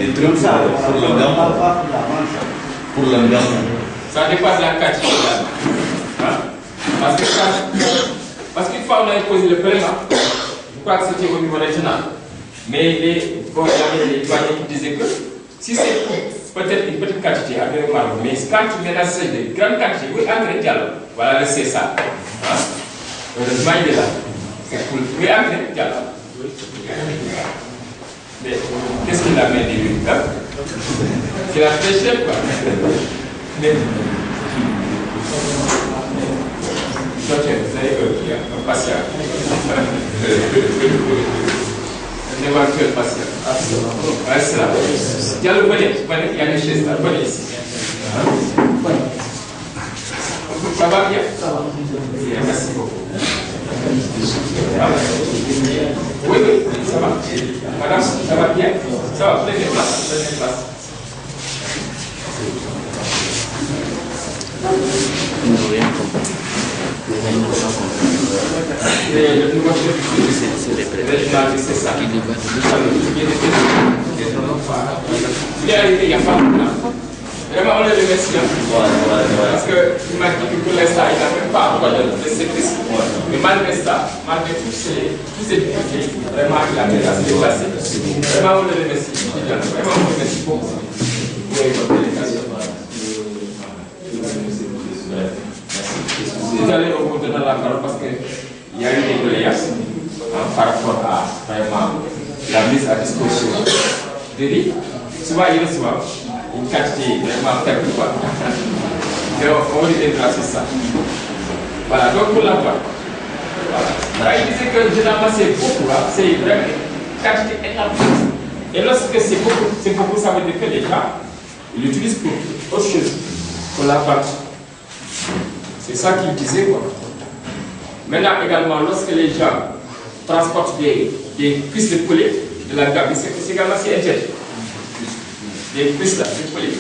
des trucs pour le gamin. Pour le gamin. Ça dépasse la quantité. Hein? Parce qu'une fois on a posé le paiement, je crois que c'était au niveau régional. Mais il y avait des douaniers qui disaient que si c'est peut-être une petite quantité, avec le marron, mais quand tu mets dans de grandes quantités, oui, engrais dialogue, voilà le CSA. Hein? Heureusement, il est là. C'est cool. Oui, engrais dialogue. Mais qu'est-ce qu'il a mis de lui? Hein? C'est la fraîcheur, quoi. Mais. Donc, vous avez un patient. Un éventuel patient. Ouais, c'est là. Diallo, venez, il y a des chaises là, venez ici. Ça va bien? Ça va. Bien, merci beaucoup. Oui, ça va. Madame, ça va bien? Ça va, prenez place, prenez place. Le nouveau chef, c'est ça. Il est arrivé il n'y a pas longtemps. Vraiment, on le remercie. Parce qu'il m'a dit que pour l'instant, il n'a même pas encore de service. Mais malgré ça, malgré tous ces difficultés, vraiment, il a bien assez déplacé. Vraiment, on le remercie. Vraiment, on le remercie beaucoup pour votre délégation. Vous allez remonter dans la parole parce qu'il y a eu des doléances par rapport à vraiment la mise à disposition de riz. Souvent, il reçoit une quantité vraiment faible. Et on reviendra sur ça. Voilà, donc pour la voix. Voilà. Il disait que généralement c'est beaucoup, c'est vraiment une quantité énorme. Et lorsque c'est beaucoup, ça veut dire que les gens l'utilisent pour autre chose, pour la vente. C'est ça qu'il disait, quoi. Maintenant, également, lorsque les gens transportent des cuisses de poulet de la Gambie, c'est également interdit. Des cuisses là, de poulet.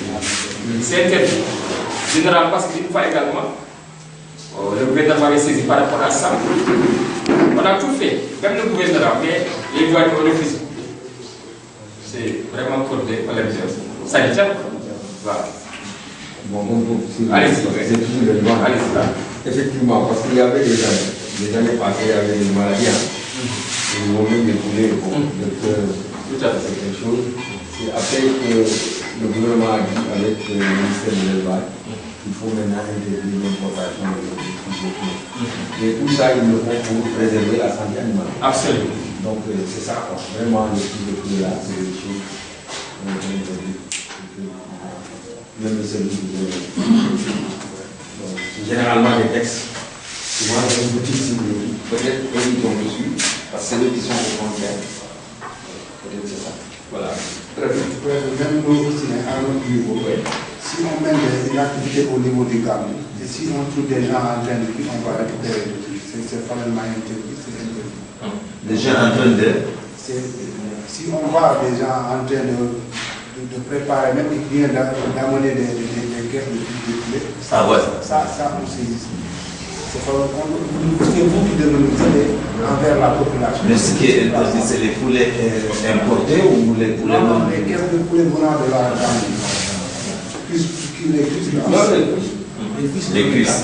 C'est interdit. Généralement, parce qu'une fois également, le gouvernement est saisi par rapport à ça. On a tout fait, même le gouvernement, mais les douaniers ont refusé. C'est vraiment pour des problèmes sanitaires. Voilà. Bon, Allez-y. Effectivement, parce qu'il y avait des années passées, il y avait des maladies. Ils vont même découler le tout à fait quelque chose. C'est après que le gouvernement a dit avec le ministère de l'élevage qu'il faut maintenant interdire l'importation de produits. Et tout ça, ils le font pour préserver la santé animale. Absolument. Donc c'est ça, quoi. Vraiment, le plus de plus là, c'est des choses. Même le service généralement des textes, souvent dans une petite cible, peut-être ils ont reçu, parce que c'est eux qui sont aux frontières. Peut-être c'est ça. Voilà. Même nous aussi, à notre niveau, si on mène des activités au niveau du Gambie, et si on trouve des gens en train de vivre, on va récupérer le truc. C'est formellement interdit, c'est interdit. Les gens en train de... Si on voit des gens en train de préparer, même qui viennent d'amener des caisses de poulet. Ah ouais. Ça on saisit. C'est vous qui devez nous aider envers la population. Mais ce qui est interdit, c'est les poulets importés ou les poulets non? Non, les caisses de poulet venant de la Gambie. Les cuisses. Les cuisses.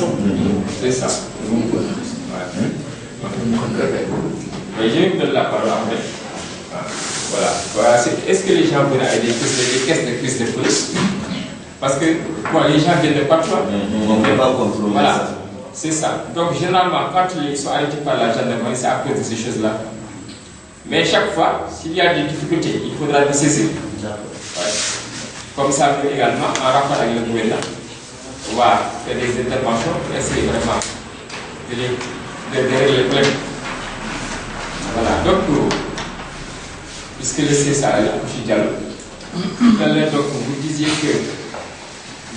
C'est ça. Mais je vais vous donner la parole après. Voilà. Est-ce que les gens viennent avec des caisses de cuisses de poulet? Parce que les gens viennent de partout. On ne peut pas contrôler voilà. ça. C'est ça. Donc, généralement, quand ils sont arrêtés par la gendarmerie, c'est à cause de ces choses-là. Mais chaque fois, s'il y a des difficultés, il faudra les saisir. Ouais. Comme ça, nous également, en rapport avec le gouvernement, on va faire des interventions pour essayer vraiment de régler les problèmes. Voilà. Donc, puisque le CSA est là, M. Diallo. Tout à l'heure, donc, vous disiez que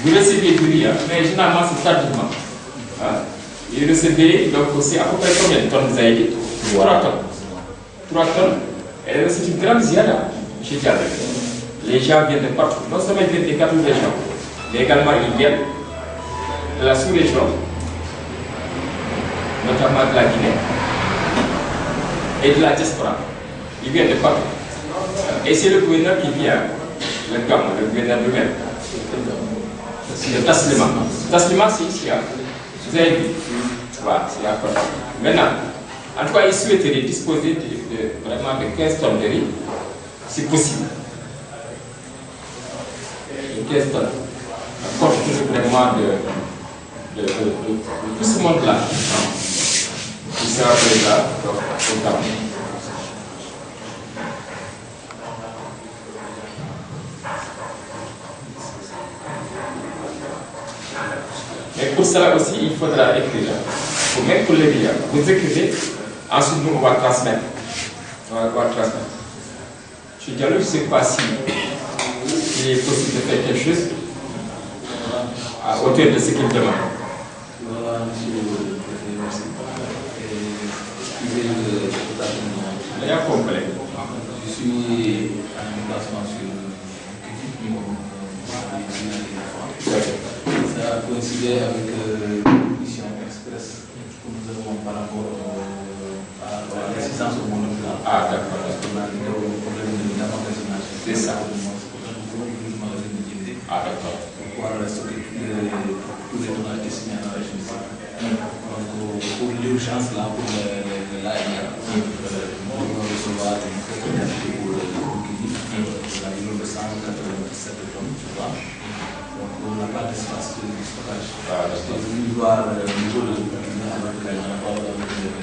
vous recevez du riz, mais généralement c'est tardivement. Et recevez donc aussi à peu près combien de tonnes vous avez dit 3 tonnes. 3 tonnes. Et c'est une grande ziada, M. Diallo. Les gens viennent de partout, non seulement ils viennent des 4 régions, mais également ils viennent de la sous-région, notamment de la Guinée et de la diaspora. Ils viennent de partout. Et c'est le gouverneur qui vient, le gouverneur lui-même. Le Taslima. Taslima, c'est ici. Vous avez vu. Voilà, c'est à côté. Maintenant, en tout cas, ils souhaiteraient disposer vraiment de 15 tonnes de riz, si possible. 15 tonnes. Compte tenu vraiment de tout ce monde-là qui sera présent au temps. Mais pour cela aussi, il faudra écrire. Pour même pour les billets, vous écrivez, ensuite nous on va transmettre. On va transmettre. Je suis dialogue, je ne sais pas si il est possible de faire quelque chose à hauteur de ce qu'il demande. Voilà, monsieur le préfet, merci. Excusez le déplacement. Il y a un complet. Je suis en déplacement sur ça a coïncidé avec une mission express que nous avons par rapport à l'assistance au monde rural. Ah, d'accord. Parce qu'on a un problème d'emmagasinage. C'est ça. Ah, d'accord. Pour pouvoir stocker tous les tonnages destinés à la région. Donc, pour l'urgence, là, pour l'AMR, nous allons recevoir une quantité pour le Kini, la ville de 197 tonnes, tu vois. Donc, on n'a pas d'espace de stockage. Parce que nous voir le niveau de avec les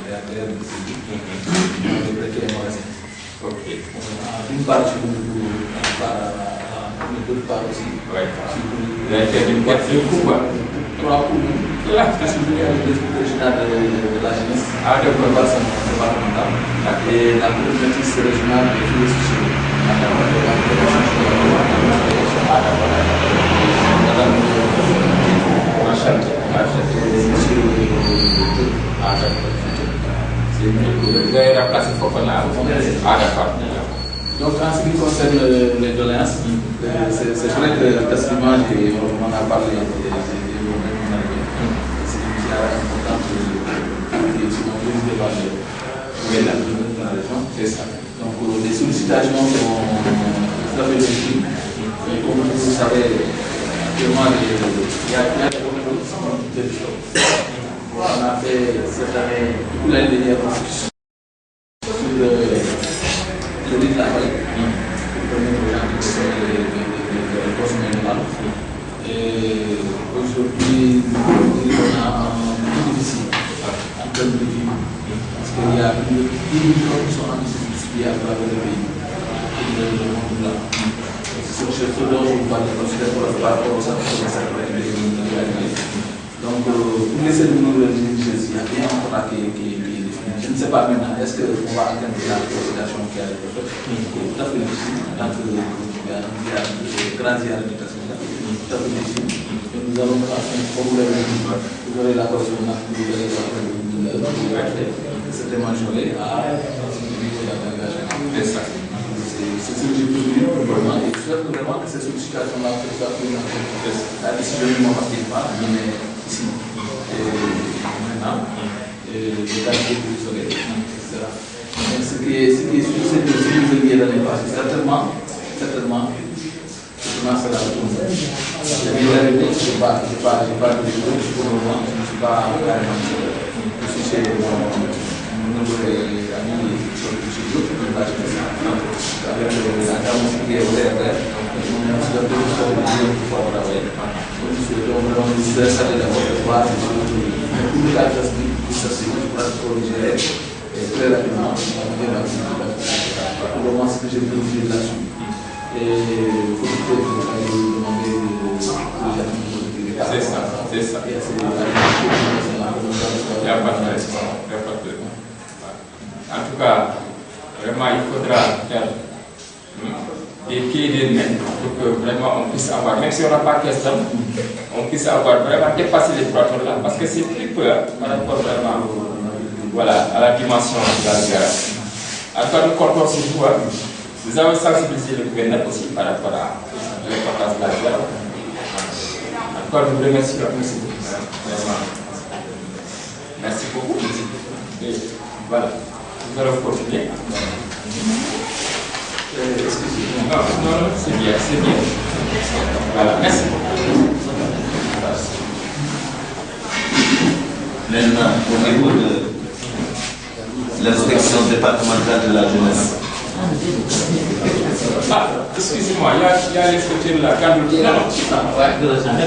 réacteurs, les prêter un magasin. Ok. D'une part, sur d'autre part aussi. Ouais. Vous avez fait une boîte de coups, quoi. 3 coups. Parce que nous avons le président de la jeunesse. Ah, d'accord. Le bassin départemental. Et la problématique régionale des filles sociaux. Vous avez remplacé Fofana. Ah, d'accord. Donc, en ce qui concerne les doléances, c'est vrai que le testament, on a parlé des c'est une chose importante qui est souvent prise de la région. C'est ça. Donc, les sollicitations sont tout à fait légitimes. Et comme vous le savez, actuellement, il y a des problèmes de stock. On a fait cette année, toute l'année dernière, sur le riz de la vallée, pour permettre aux gens de consommer le mal. Et aujourd'hui, on a un peu difficile en termes de vie, parce qu'il y a plus de 10 000 tonnes qui sont en distribution à travers le pays, le monde là. C'est ce dont je vous parle par rapport au centre de la. Donc, pour laisser le nombre de dirigeants, il y a bien un contrat qui est défini. Je ne sais pas maintenant, est-ce qu'on va atteindre la considération qui a été faite, qui est tout à fait légitime, en tant que grand diable du Tasmania, tout à fait légitime. Et nous allons faire un problème, vous aurez la correspondance, vous aurez la liberté, cette majorité à c'est ça. C'est ce que j'ai pu dire pour le moment. Et je souhaite vraiment que ces sollicitations-là soient prises en compte. La décision ne m'appartient pas, mais ici. Et maintenant, les qualités que vous aurez, etc. Donc, ce qui est sûr, c'est que si vous veniez l'année passée, certainement, c'est la retourne. Je viens d'arriver, je n'ai pas de choses pour le moment, je ne suis pas carrément sûr. Je suis chez mon nombre d'amis qui sont chez d'autres, mais là, je ne sais pas. Avec l'intervention qui est ouverte, on a aussi la position de Dieu pour pouvoir travailler. Donc, nous souhaitons vraiment nous installer d'abord de voir les choses, tout le cas de ça, c'est une pratique corrigée très rapidement. Pour le moment, ce que j'ai voulu dire là-dessus. Et il faut demander c'est ça, c'est ça. Il n'y a pas de reste. En tout cas, vraiment, il faudra faire des pieds et des mains pour que vraiment on puisse avoir, même si on n'a pas caisse d'homme, on puisse avoir vraiment dépassé les 3 tonnes là, parce que c'est très peu par rapport vraiment voilà, à la dimension de la guerre. En tout cas, nous comptons sur vous. Nous avons sensibilisé le gouverneur aussi par rapport à l'importance de la guerre. En tout cas, je vous remercie. Merci beaucoup. Et voilà, nous allons continuer. Excusez-moi. Non, c'est bien, c'est bien. Voilà, merci beaucoup. Maintenant, au niveau de l'inspection départementale de la jeunesse. Ah, excusez-moi, il y a l'inspecteur là, quand vous... Non,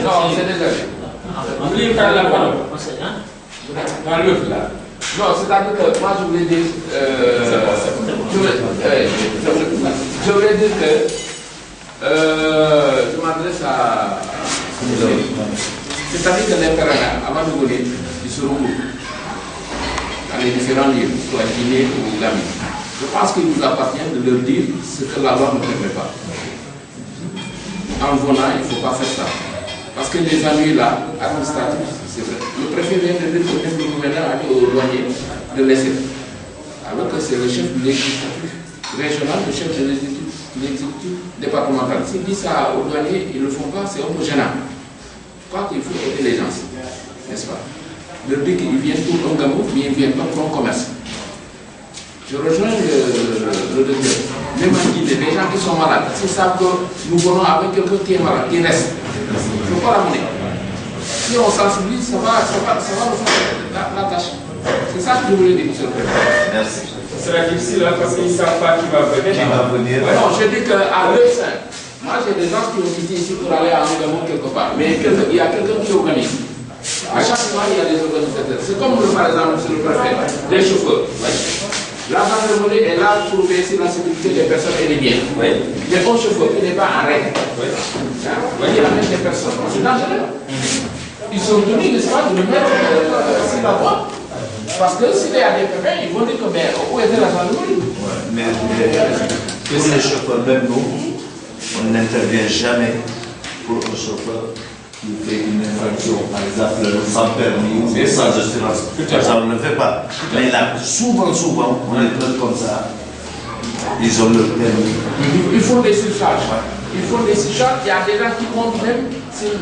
non, c'est désolé. Vous voulez prendre la parole dans l'autre là. Non, c'est-à-dire que moi je voulais dire. Je voulais dire que. Je m'adresse à. C'est-à-dire que les parents, avant de venir, ils seront dans les différents lieux, soit Guinée ou Gambie. Je pense qu'il nous appartient de leur dire ce que la loi ne permet pas. En venant, il ne faut pas faire ça. Parce que les ennuis là, administratifs, c'est vrai. Le préfet vient de dire que même le gouverneur a dit aux douaniers de laisser. Alors que c'est le chef de l'exécutif régional, le chef de l'exécutif départemental. S'il dit ça aux douaniers, ils ne le font pas, c'est un peu gênant. Je crois qu'il faut aider les gens, n'est-ce pas? Leur dire qu'ils viennent pour un gamou, mais ils ne viennent pas pour un commerce. Je rejoins le docteur. Même en Guinée, les gens qui sont malades, s'ils savent que nous venons avec quelqu'un qui est malade, qui reste, il ne faut pas l'amener. Si on sensibilise, ça va nous faire la tâche. C'est ça que je voulais dire, monsieur le président. Merci. Ce sera difficile parce qu'ils ne savent pas qui va venir. Qui va venir? Non, je dis qu'à l'heure sainte, moi j'ai des gens qui ont quitté ici pour aller à Angamour quelque part. Mais il y a quelqu'un qui organise. À chaque fois, il y a des organisateurs. C'est comme par exemple, monsieur le préfet, des chauffeurs. La gendarmerie est là pour veiller sur la sécurité des personnes et des biens. Mais un chauffeur qui n'est pas en règle, il amène des personnes. C'est dangereux. Ils sont tenus, n'est-ce pas, de le mettre sur la voie. Parce que s'il y a des pépins, ils vont dire que où était la gendarmerie? Mais pour les chauffeurs, même nous, on n'intervient jamais pour un chauffeur qui fait une infraction, par exemple, sans permis ou sans assurance. Ça, on ne le fait pas. Mais là, souvent, on les traite comme ça. Ils ont le permis. Ils font des surcharges. Ils font des surcharges. Il y a des gens qui comptent même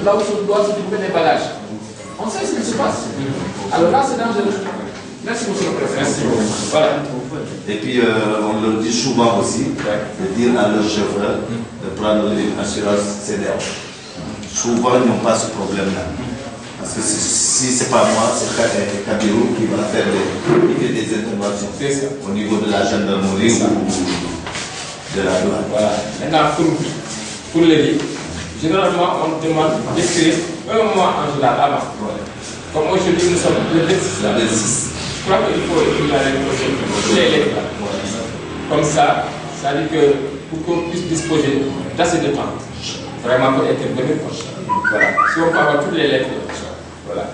là où on doit se trouver des bagages. On sait ce qui se passe. Alors là, c'est dangereux. Merci, monsieur le préfet. Merci beaucoup. Voilà. Et puis, on leur dit souvent aussi de dire à leurs chauffeurs de prendre une assurance CDR. Souvent, ils n'ont pas ce problème-là. Parce que si ce n'est pas moi, c'est Kabirou qui va faire des interventions au niveau de la gendarmerie ou de la douane. Voilà. Maintenant, pour les livres, généralement, on demande d'écrire un mois en général avant. Comme aujourd'hui, nous sommes le 26. La 26. Je crois qu'il faut écrire la lettre prochaine. Les lettres là. Comme ça veut dire que pour qu'on puisse disposer d'assez de temps, vraiment pour intervenir. Voilà. Si on peut avoir toutes les lettres, voilà.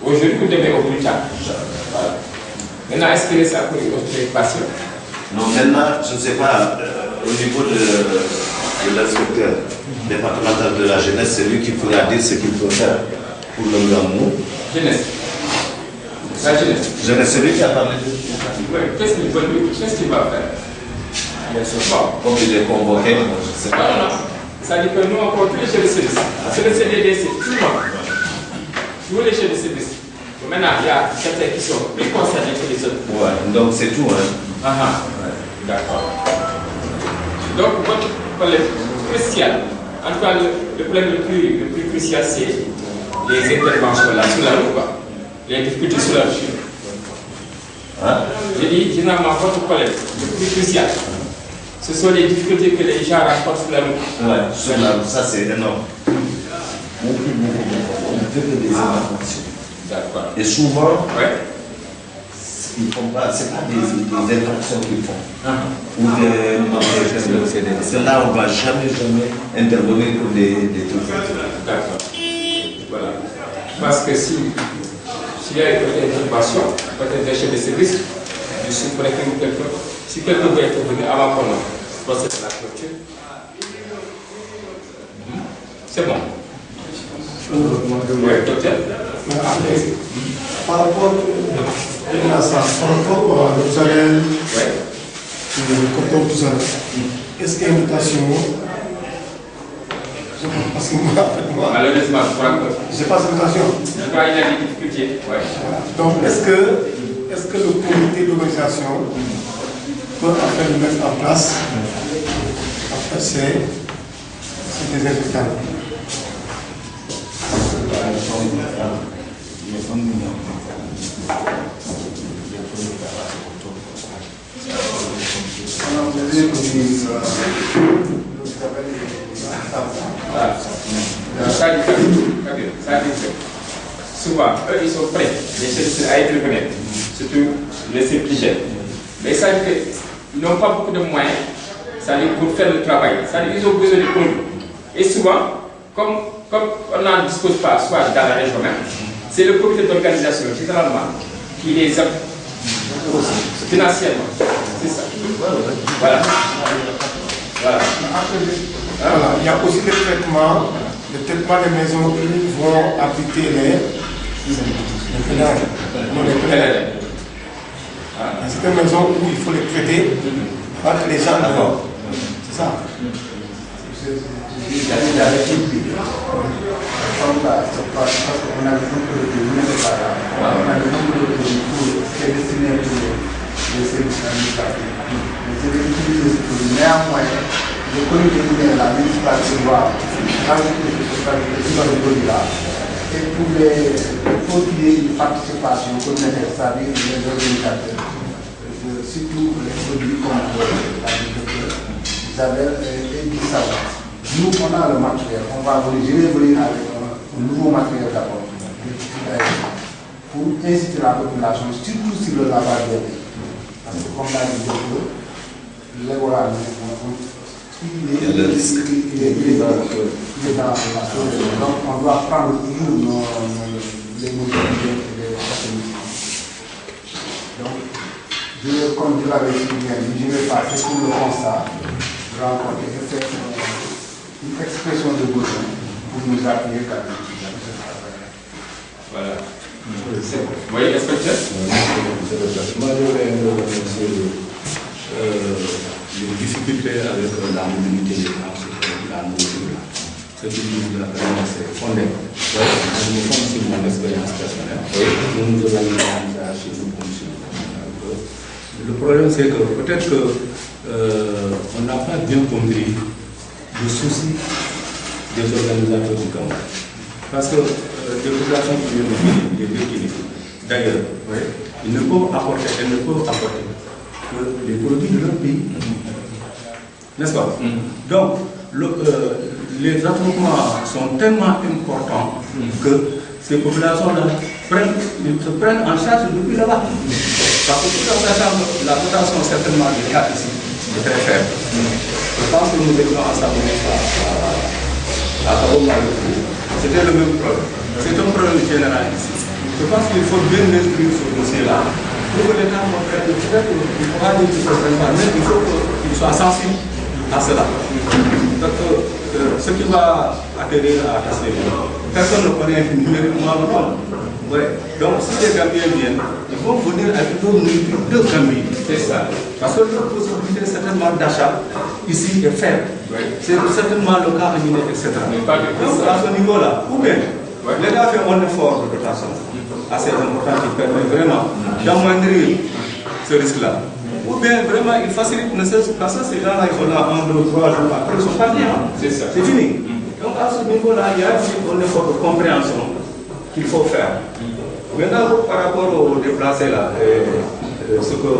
Aujourd'hui, vous devez au plus tard. Voilà. Maintenant, est-ce que ça pour les patients? Non, maintenant, je ne sais pas, au niveau de l'inspecteur départemental de la jeunesse, c'est lui qui pourra dire ce qu'il faut faire pour le Gamou. Jeunesse. La jeunesse. Jeunesse, c'est lui qui a parlé de Oui, qu'est-ce qu'il va faire? Bien sûr. Bon. Comme il est convoqué, je ne sais pas. Non. Ça dit que nous, on compte tous les chefs de service. C'est le CDDC, tout le monde. Tous les chefs de service. Maintenant, il y a certains qui sont plus concernés que les autres. Ouais, donc c'est tout. Hein. D'accord. Donc, votre problème crucial, en tout cas, le problème le plus crucial, c'est les interventions là, sur la route, quoi. Les difficultés sur la route. Hein? J'ai dit, généralement, votre problème le plus crucial, ce sont les difficultés que les gens rencontrent sur la route. Ouais, sur la route, ça c'est énorme. On fait que des interventions. D'accord. Et souvent, Ouais. ils font pas, c'est pas des infractions qu'ils font. Ou des parce que là, on ne va jamais intervenir pour des trucs. D'accord. Voilà. Parce que s'il y a une intervention, peut-être des chefs de service, je suis pour quelqu'un, si quelqu'un veut intervenir avant qu'on procède à la clôture, C'est bon. Oui, docteur. Par rapport à ça, par rapport à l'Obsarel, comme tout ça, est-ce qu'il y a une mutation? Parce que moi, malheureusement, je crois que. je n'ai pas cette mutation. Je crois qu'il y a des difficultés. Ouais. Donc, est-ce que le comité d'organisation peut afin de mettre en place après ces désinfectants? Ça dit que souvent, eux, ils sont prêts, les services à intervenir, surtout les services. Mais ça dit qu'ils n'ont pas beaucoup de moyens, ça dit pour faire le travail. Ça dit qu'ils ont besoin de produits. Et souvent, comme on n'en dispose pas, soit dans la région même, c'est le comité d'organisation, généralement, qui les aide financièrement. C'est ça. Voilà. Voilà. Voilà. Il y a aussi le traitement des maisons où vont habiter les pèlerins. Il y a certaines maisons où il faut les traiter par les gens dehors. C'est ça. On a besoin qui est destiné pour les services administratifs. Mais c'est d'utiliser ce produit. Néanmoins, je connais que l'administration doit ajouter ce produit-là. Et pour il faut qu'il y ait une participation communautaire, c'est-à-dire les organisateurs, surtout les produits comme l'agriculteur, Isabelle et Bissau. Nous, on a le matériel, je vais venir avec un nouveau matériel d'abord, pour inciter la population, surtout sur le lavage des mains. Parce que comme l'a dit l'Ebola, il est dans la chose. Donc on doit prendre toujours les mesures de proximité. Donc, comme je l'avais dit, je vais passer pour le constat, rencontrer et faire une expression de besoin pour nous appuyer quand même. Voilà. Oui, inspecteur. Moi, je vais revenir sur les difficultés avec la mobilité ensuite la nourriture. Ce qui nous a vraiment c'est fondé. Je me fonde sur mon expérience personnelle. Nous nous organisons chez nous comme chez nous. Le problème, c'est que peut-être qu'on n'a pas bien compris le souci des organisateurs du Cameroun. Parce que les populations qui viennent des Guinéens, d'ailleurs, ils ne peuvent apporter que les produits de leur pays. N'est-ce pas? Donc, les attroupements sont tellement importants que ces populations-là se prennent en charge depuis là-bas. Parce que tout en sachant que la dotation certainement de l'État ici est très faible. Je pense que nous étions à s'abonner à Kaboma. C'était le même problème. C'est un problème général ici. Je pense qu'il faut bien l'inscrire ce dossier-là. Pour que l'État comprenne, peut-être qu'il pourra dire qu'il ne comprenne pas, mais il faut qu'il soit sensible à cela. Donc, ce qui va atterrir à Tassé, personne ne connaît numériquement le nom. Ouais. Donc, si les Gambiens viennent, ils vont venir avec leur nourriture de Gambie. C'est ça. Parce que leur possibilité certainement d'achat ici est faible. C'est certainement le cas en Guinée, etc. Donc, à ce niveau-là, ou bien, l'État fait un effort de dotation assez important qui permet vraiment d'amoindrir ce risque-là. Ou bien vraiment il facilite ne serait-ce parce que ces gens-là ils sont là 1, 2, 3 jours après ils sont partis. C'est ça. C'est fini. Donc à ce niveau-là, il y a aussi un effort de compréhension qu'il faut faire. Maintenant par rapport aux déplacés là, ce que M.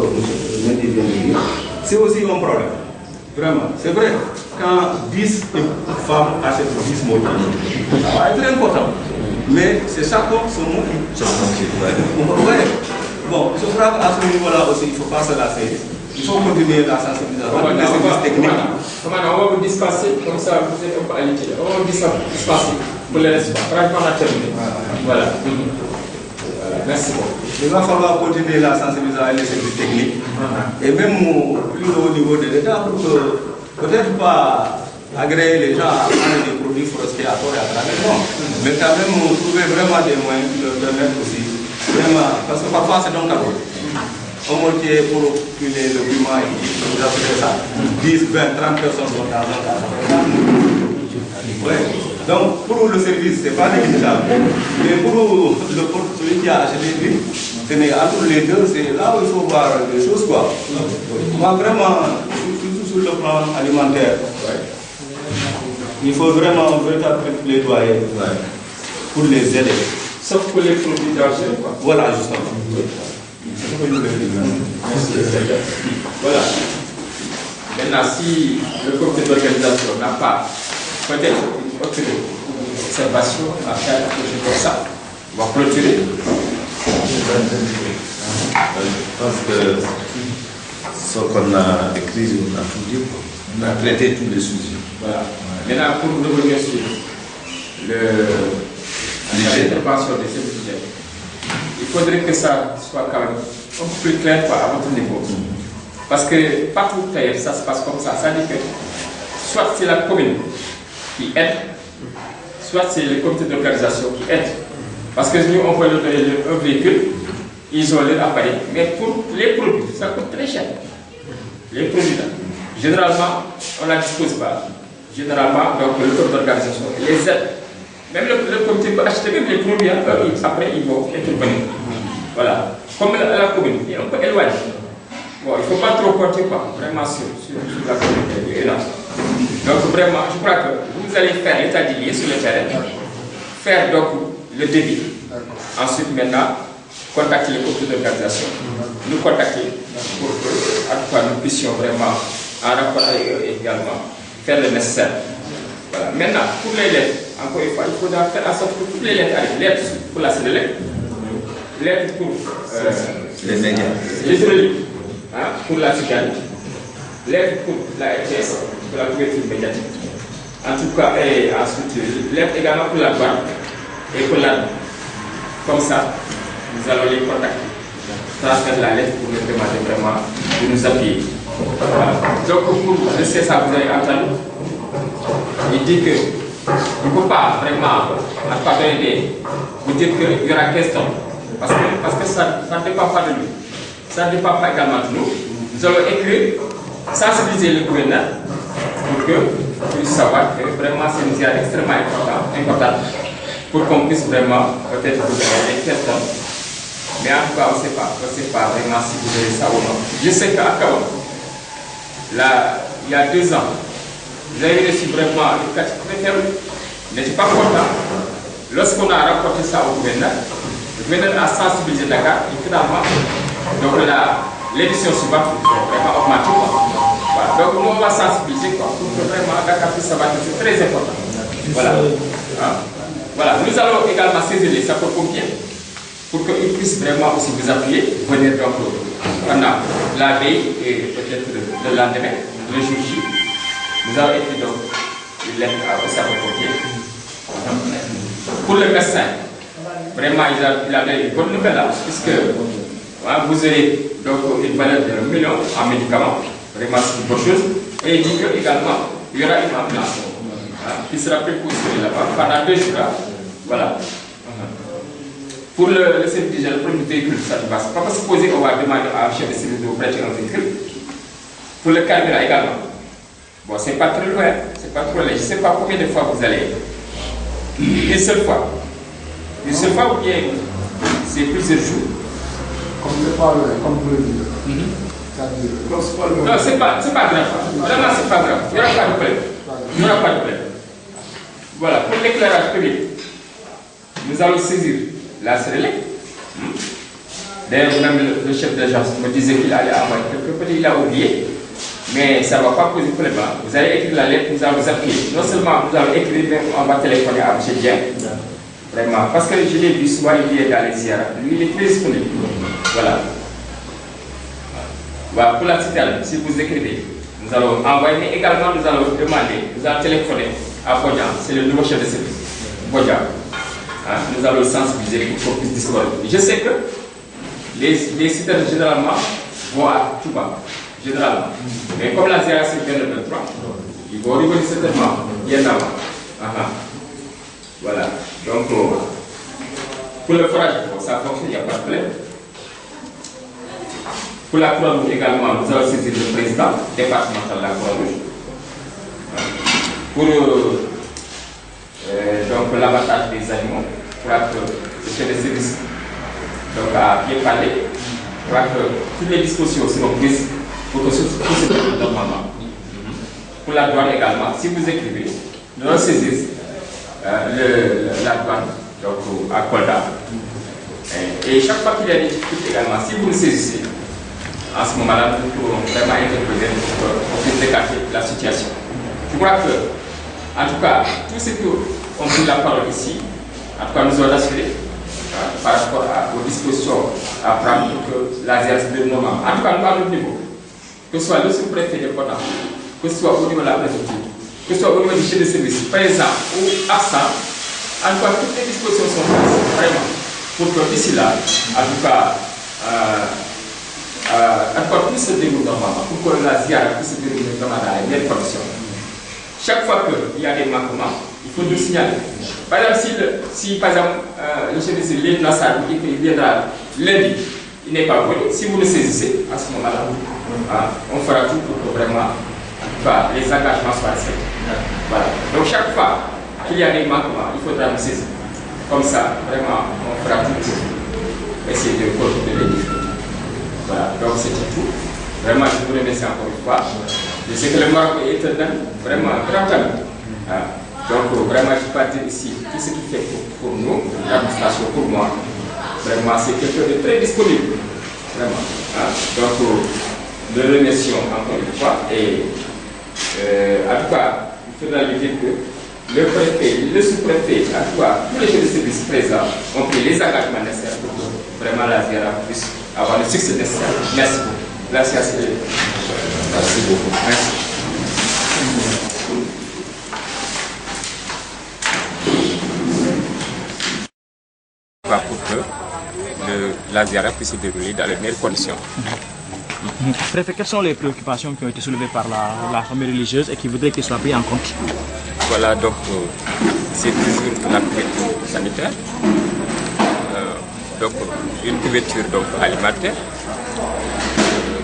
Mendy vient de dire, c'est aussi un problème. Vraiment. C'est vrai, quand 10 femmes achètent 10 motos, ça va être important. Mais c'est chacun son mot qui. Bon, je crois qu'à ce niveau-là aussi, il ne faut pas se lasser. Il faut continuer la sensibilisation. On va vous dispenser, comme ça vous êtes un peu alité. On va vous dispenser pour les restes. Pratiquement on a terminé. Voilà. Merci beaucoup. Il va falloir continuer la sensibilisation et les services techniques. Et même plus haut niveau de l'État pour que, peut-être pas agréer les gens à prendre des produits forestiers à tort et à travers. Non. Mais quand même, on trouvait vraiment des moyens qui leur permettent aussi. Vraiment, parce que parfois c'est donc à l'autre. Au moitié pour occuper le piment et vous avez ça. 10, 20, 30 personnes vont dans un cas. Ouais. Donc pour le service, ce n'est pas négligeable. Mais pour celui qui a acheté lui, entre les deux, c'est là où il faut voir des choses quoi. Moi vraiment, surtout sur le plan alimentaire, il faut vraiment un véritable plaidoyer pour les aider. Sauf pour les produits d'argent, quoi. Voilà, justement. Voilà. Maintenant, si le comité d'organisation n'a pas peut-être une autre observation à faire un projet comme ça, on va clôturer. Je pense que ce qu'on a écrit, on a tout dit. On a traité tous les sujets. Voilà. Maintenant, pour revenir sur l'intervention de ce budget, il faudrait que ça soit quand même un peu plus clair à votre niveau. Parce que partout ailleurs, ça se passe comme ça. Ça dit que soit c'est la commune qui aide, soit c'est le comité d'organisation qui aide. Parce que nous, on peut leur donner un véhicule, ils ont leur appareil, mais pour les produits, ça coûte très cher. Les produits, là, généralement, on ne la dispose pas. Généralement, donc, le comité d'organisation les aide. Même le comité peut acheter même les produits, après ils vont intervenir. Voilà. Comme la commune, on peut éloigner. Bon, il ne faut pas trop compter quoi, vraiment sur la communauté. Donc vraiment, je crois que vous allez faire l'état des lieux sur le terrain, faire donc le débit. Ensuite maintenant, contacter le comité d'organisation, nous contacter pour que, à quoi nous puissions vraiment, en rapport avec eux également, faire le nécessaire. Voilà. Maintenant, pour les lettres, encore une fois, il faudra faire en sorte que toutes les lettres arrivent. Lettres pour la CDLEC, lettres pour les médias, l'hydraulique, pour la cigale, lettres pour la RTS, pour la couverture médiatique. En tout cas, et ensuite, lettres également pour la douane et pour l'armée. Comme ça, nous allons les contacter, transmettre la lettre pour leur demander vraiment de nous appuyer. Voilà. Donc, pour le CSA, vous avez entendu, il dit que il ne faut pas vraiment vous dire qu'il y aura 15 tonnes. Parce que ça ne dépend pas de nous. Ça ne dépend pas également de nous. Nous allons écrire, sensibiliser le gouverneur pour qu'il puisse savoir que vraiment c'est une ziare extrêmement importante pour qu'on puisse vraiment peut-être vous donner les 15 tonnes. Mais en tout cas, on ne sait pas vraiment si vous avez ça ou non. Je sais qu'à Kawan, il y a 2 ans, vous avez reçu vraiment une quantité très faible. N'était pas content. Lorsqu'on a rapporté ça au gouverneur, le gouverneur a sensibilisé Dakar et finalement, donc l'édition suivante est vraiment augmentée. Voilà. Donc nous on va sensibiliser pour que vraiment Dakar puisse savoir que c'est très important. Voilà. Voilà. Nous allons également saisir les sapeurs-pompiers pour qu'ils puissent vraiment aussi vous appuyer, venir donc pendant la veille et peut-être le lendemain, le jour J. Nous avons écrit donc une lettre aux sapeurs-pompiers. Pour le médecin, vraiment il a une bonne nouvelle là, puisque vous aurez donc une valeur de 1 million en médicaments, vraiment c'est une bonne chose. Et il dit que également il y aura une ambulance qui sera prépositionnée là-bas pendant 2 jours. Voilà. Pour le service d'hygiène, le premier véhicule, ça ne va pas se poser, on va demander à un chef de service de vous prêter un véhicule. Pour le carburant également. Bon, c'est pas très loin, c'est pas trop loin. Je ne sais pas combien de fois vous allez. Une seule fois. Une seule fois ou bien c'est plusieurs jours. Comme c'est pas loin, comme vous le dites. Non, c'est pas grave. Vraiment, c'est pas grave. Il n'y aura pas de problème. Il n'y aura pas de problème. Voilà, pour l'éclairage public, nous allons saisir la CDLEC. D'ailleurs, même le chef d'agence me disait qu'il allait envoyer quelque peu, il a oublié. Mais ça ne va pas poser de problème. Vous allez écrire la lettre, nous allons vous appuyer. Non seulement nous allons écrire, mais on va téléphoner à M. Dien. Vraiment. Parce que je l'ai vu souvent, il est dans les ziyaras. Lui, il est très disponible. Voilà. Voilà. Pour la citerne, si vous écrivez, nous allons envoyer, mais également nous allons demander, nous allons téléphoner à Bodjan, c'est le nouveau chef de service. Bodjan. Nous allons le sensibiliser pour qu'on puisse disponible. Je sais que les citernes généralement vont à Touba. Généralement. Mais comme la ziyara c'est bien le 23, ils vont revenir certainement bien avant. Voilà. Donc, pour le forage, ça fonctionne, il n'y a pas de problème. Pour la Croix-Rouge également, nous allons saisir le président départemental de la Croix-Rouge. Pour donc l'abattage des animaux, pour que le chef de service donc, a bien parlé, pour que toutes les dispositions seront prises pour que tout se déroule normalement. Pour la douane également, si vous écrivez, nous allons saisir la douane donc, à Kolda. Et chaque fois qu'il y a des difficultés également, si vous le saisissez, en ce moment-là, nous pourrons vraiment intervenir pour puisse écarter la situation. Je crois que, en tout cas, tous ceux qui ont pris la parole ici, en tout cas, nous allons assurer par rapport aux dispositions à prendre pour que la ZIA se déroule normalement. En tout cas, nous, à notre niveau, que ce soit le sous-préfet de Kona, que ce soit au niveau de la préfecture, que ce soit au niveau du chef de service, présent ou absent, en tout cas, toutes les dispositions sont prises, vraiment, pour que d'ici là, en tout cas, tout se déroule normalement, pour que la ZIA puisse se dérouler dans les meilleures conditions. Chaque fois qu'il y a des manquements, il faut nous signaler. Par exemple, si par exemple, le chef de service, il viendra lundi, il n'est pas venu, si vous le saisissez, à ce moment-là, on fera tout pour que vraiment les engagements soient respectés. Voilà. Donc chaque fois qu'il y a des manquements, il faudra nous saisir. Comme ça, vraiment, on fera tout pour essayer de corriger les difficultés. Voilà, donc c'était tout. Vraiment, je vous remercie encore une fois. Je sais que le Maroc est vraiment grand ami. Donc, vraiment, je peux dire ici tout ce qu'il fait pour nous, l'administration, pour moi. Vraiment, c'est quelqu'un de très disponible. Vraiment. Donc, nous le remercions encore une fois. Et en tout cas, il faudra lui dire que le préfet, le sous-préfet, en tout cas, tous les chefs de service présents ont pris les engagements nécessaires pour que vraiment la ZIA puisse avoir le succès nécessaire. Merci beaucoup. Merci beaucoup. Merci. Pour que la ZIA puisse se dérouler dans les meilleures conditions. Préfet, quelles sont les préoccupations qui ont été soulevées par la famille religieuse et qui voudraient qu'elles soient prises en compte? Voilà, donc c'est toujours la couverture sanitaire, donc une couverture donc, alimentaire,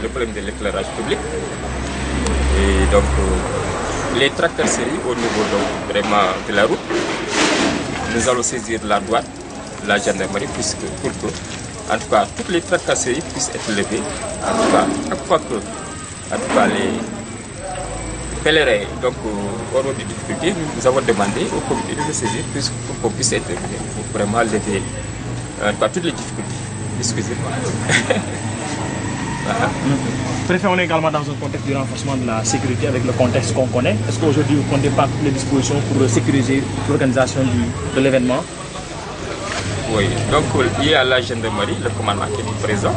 le problème de l'éclairage public et donc les tracasseries au niveau donc, vraiment de la route. Nous allons saisir la douane, la gendarmerie, pour que, en tout cas, toutes les tracasseries puissent être levées. En tout cas, chaque fois que, en tout cas, les pèlerins donc, auront des difficultés, nous avons demandé au comité de le saisir pour qu'on puisse intervenir, pour vraiment lever en tout cas, toutes les difficultés. Excusez-moi. Voilà. Préfet, on est également dans un contexte de renforcement de la sécurité avec le contexte qu'on connaît. Est-ce qu'aujourd'hui vous comptez pas toutes les dispositions pour sécuriser l'organisation de l'événement? Oui, donc il y a la gendarmerie, le commandant qui est présent,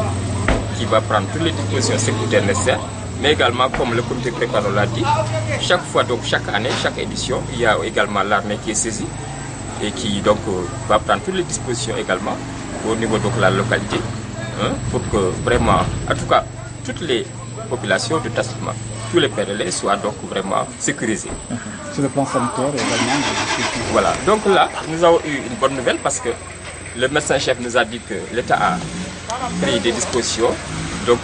qui va prendre toutes les dispositions sécuritaires nécessaires, mais également, comme le comité préparé l'a dit, chaque fois, donc chaque année, chaque édition, il y a également l'armée qui est saisie et qui donc va prendre toutes les dispositions également au niveau de la localité, pour que vraiment, en tout cas, toutes les populations de Tassima, tous les pèlerins soient donc vraiment sécurisés. Sur le plan sanitaire également. Voilà, donc là, nous avons eu une bonne nouvelle parce que le médecin-chef nous a dit que l'État a pris des dispositions, donc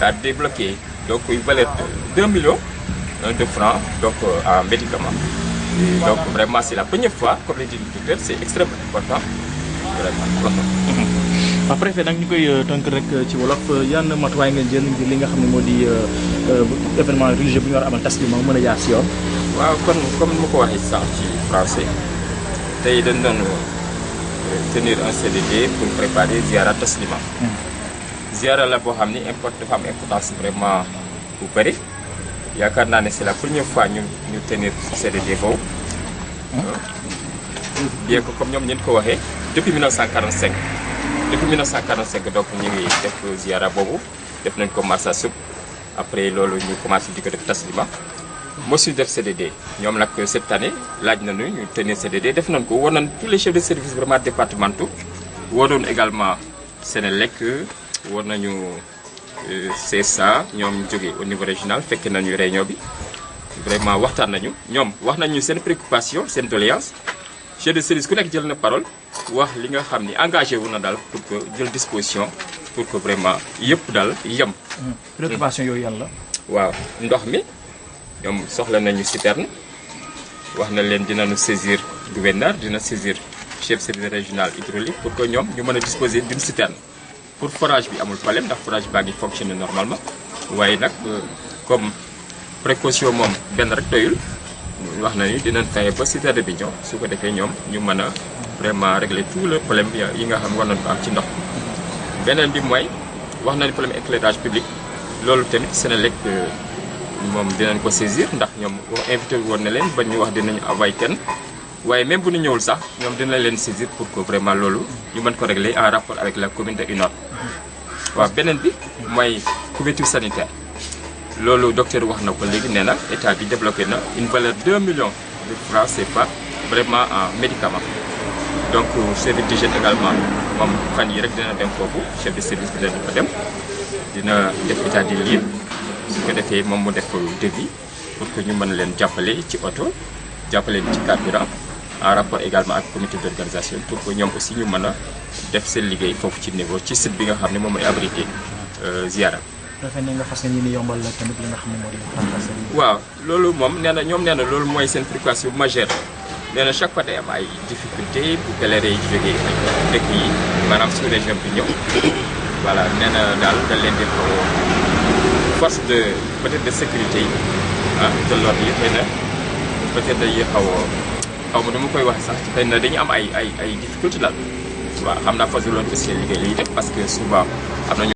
a débloqué donc, une valeur de 2 millions de francs donc, en médicaments. Et donc vraiment, c'est la première fois, comme l'a dit le docteur, c'est extrêmement important. Après, préfet, nous avons tënk rek ci wolof yan matuwaay ngeen jël ngir li nga xam ne moo di événement religieux bu ñu war a amal Taslima mën a jaar si yoon. waaw kon comme ni ma ko waxee sànq ci français tey dañ doon tenir un CDD pour préparer ziara Taslima. Ziara la boo xam ni dafa am importance vraiment bu bëri yaakaar naa ne c'est la première fois ñu tenir CDD boobu. bien que comme ñoom ñeen ko waxee depuis 1945. Depuis 1945 donc ñu ngi def ziara boobu def nañ ko Marsa Soub après loolu ñu commencé di ko def Taslima mosuñu def CDD ñoom nag cette année laaj nañu ñu tenir CDD def nañ ko war nañ tous les chefs de service vraiment départementaux waroon également Sénélec war nañu CSA ñoom jógee au niveau régional fekke nañu réunion bi vraiment waxtaan nañu ñoom wax nañu seen préoccupation seen doléance chef de service ku nekk jël na parole wax li nga xam ni engagé wu na daal pour que jël disposition pour que vraiment yëpp daal yem. préoccupation yooyu yàlla. waaw ndox mi ñoom soxla nañu citerne wax na leen dinañu saisir gouverneur dina saisir chef service régional hydraulique pour que ñoom ñu mën a disposer d'une citerne pour forage bi amul problème ndax forage baa ngi fonctionner normalement waaye nag comme précaution moom benn rek doyul wax nañu dinañ fexe ba citerne bi ñëw su ko defee ñoom ñu mën a vraiment régler tout le problème yi nga xam war nañu ko am ci ndox beneen bi mooy wax nañu problème éclairage public loolu tamit Senelec moom dinañ ko saisir ndax ñoom invité woon na leen ba ñu wax dinañu envoyé kenn waaye même bu ñu ñëwul sax ñoom dina leen saisir pour que vraiment loolu ñu mën ko régler en rapport avec la commune de Unor. waaw beneen bi mooy couverture sanitaire loolu docteur wax na ko léegi nee na état bi débloqué na une valeur 2 millions de francs CFA vraiment en médicaments donc service d'hygiène également moom fan yi rek dina dem foofu chef de service bi dina fa dem dina def état des lieux su ko defee moom mu def devis pour que ñu mën leen jàppale ci oto jàppale ci carburant en rapport également ak comité d'organisation pour que ñoom aussi ñu mën a def seen liggéey foofu ci niveau ci site bi nga xam ne moom mooy abrité ziara. defe naa nga fas yéene yombal la tamit li nga xam ne moo di. waaw loolu moom nee na ñoom nee na loolu mooy seen préoccupation majeure nee na chaque fois day am ay difficulté bu pèlerin yi jógee dëkk yi maanaam sous région bi ñëw voilà nee na daal da leen di ko force de peut-être de sécurité yi de l'ordre yi xëy na peut-être day xaw ma nu ma koy wax sax xëy na dañu am ay difficulté daal waaw xam naa fas yéene aussi liggéey liy def parce que souvent am nañu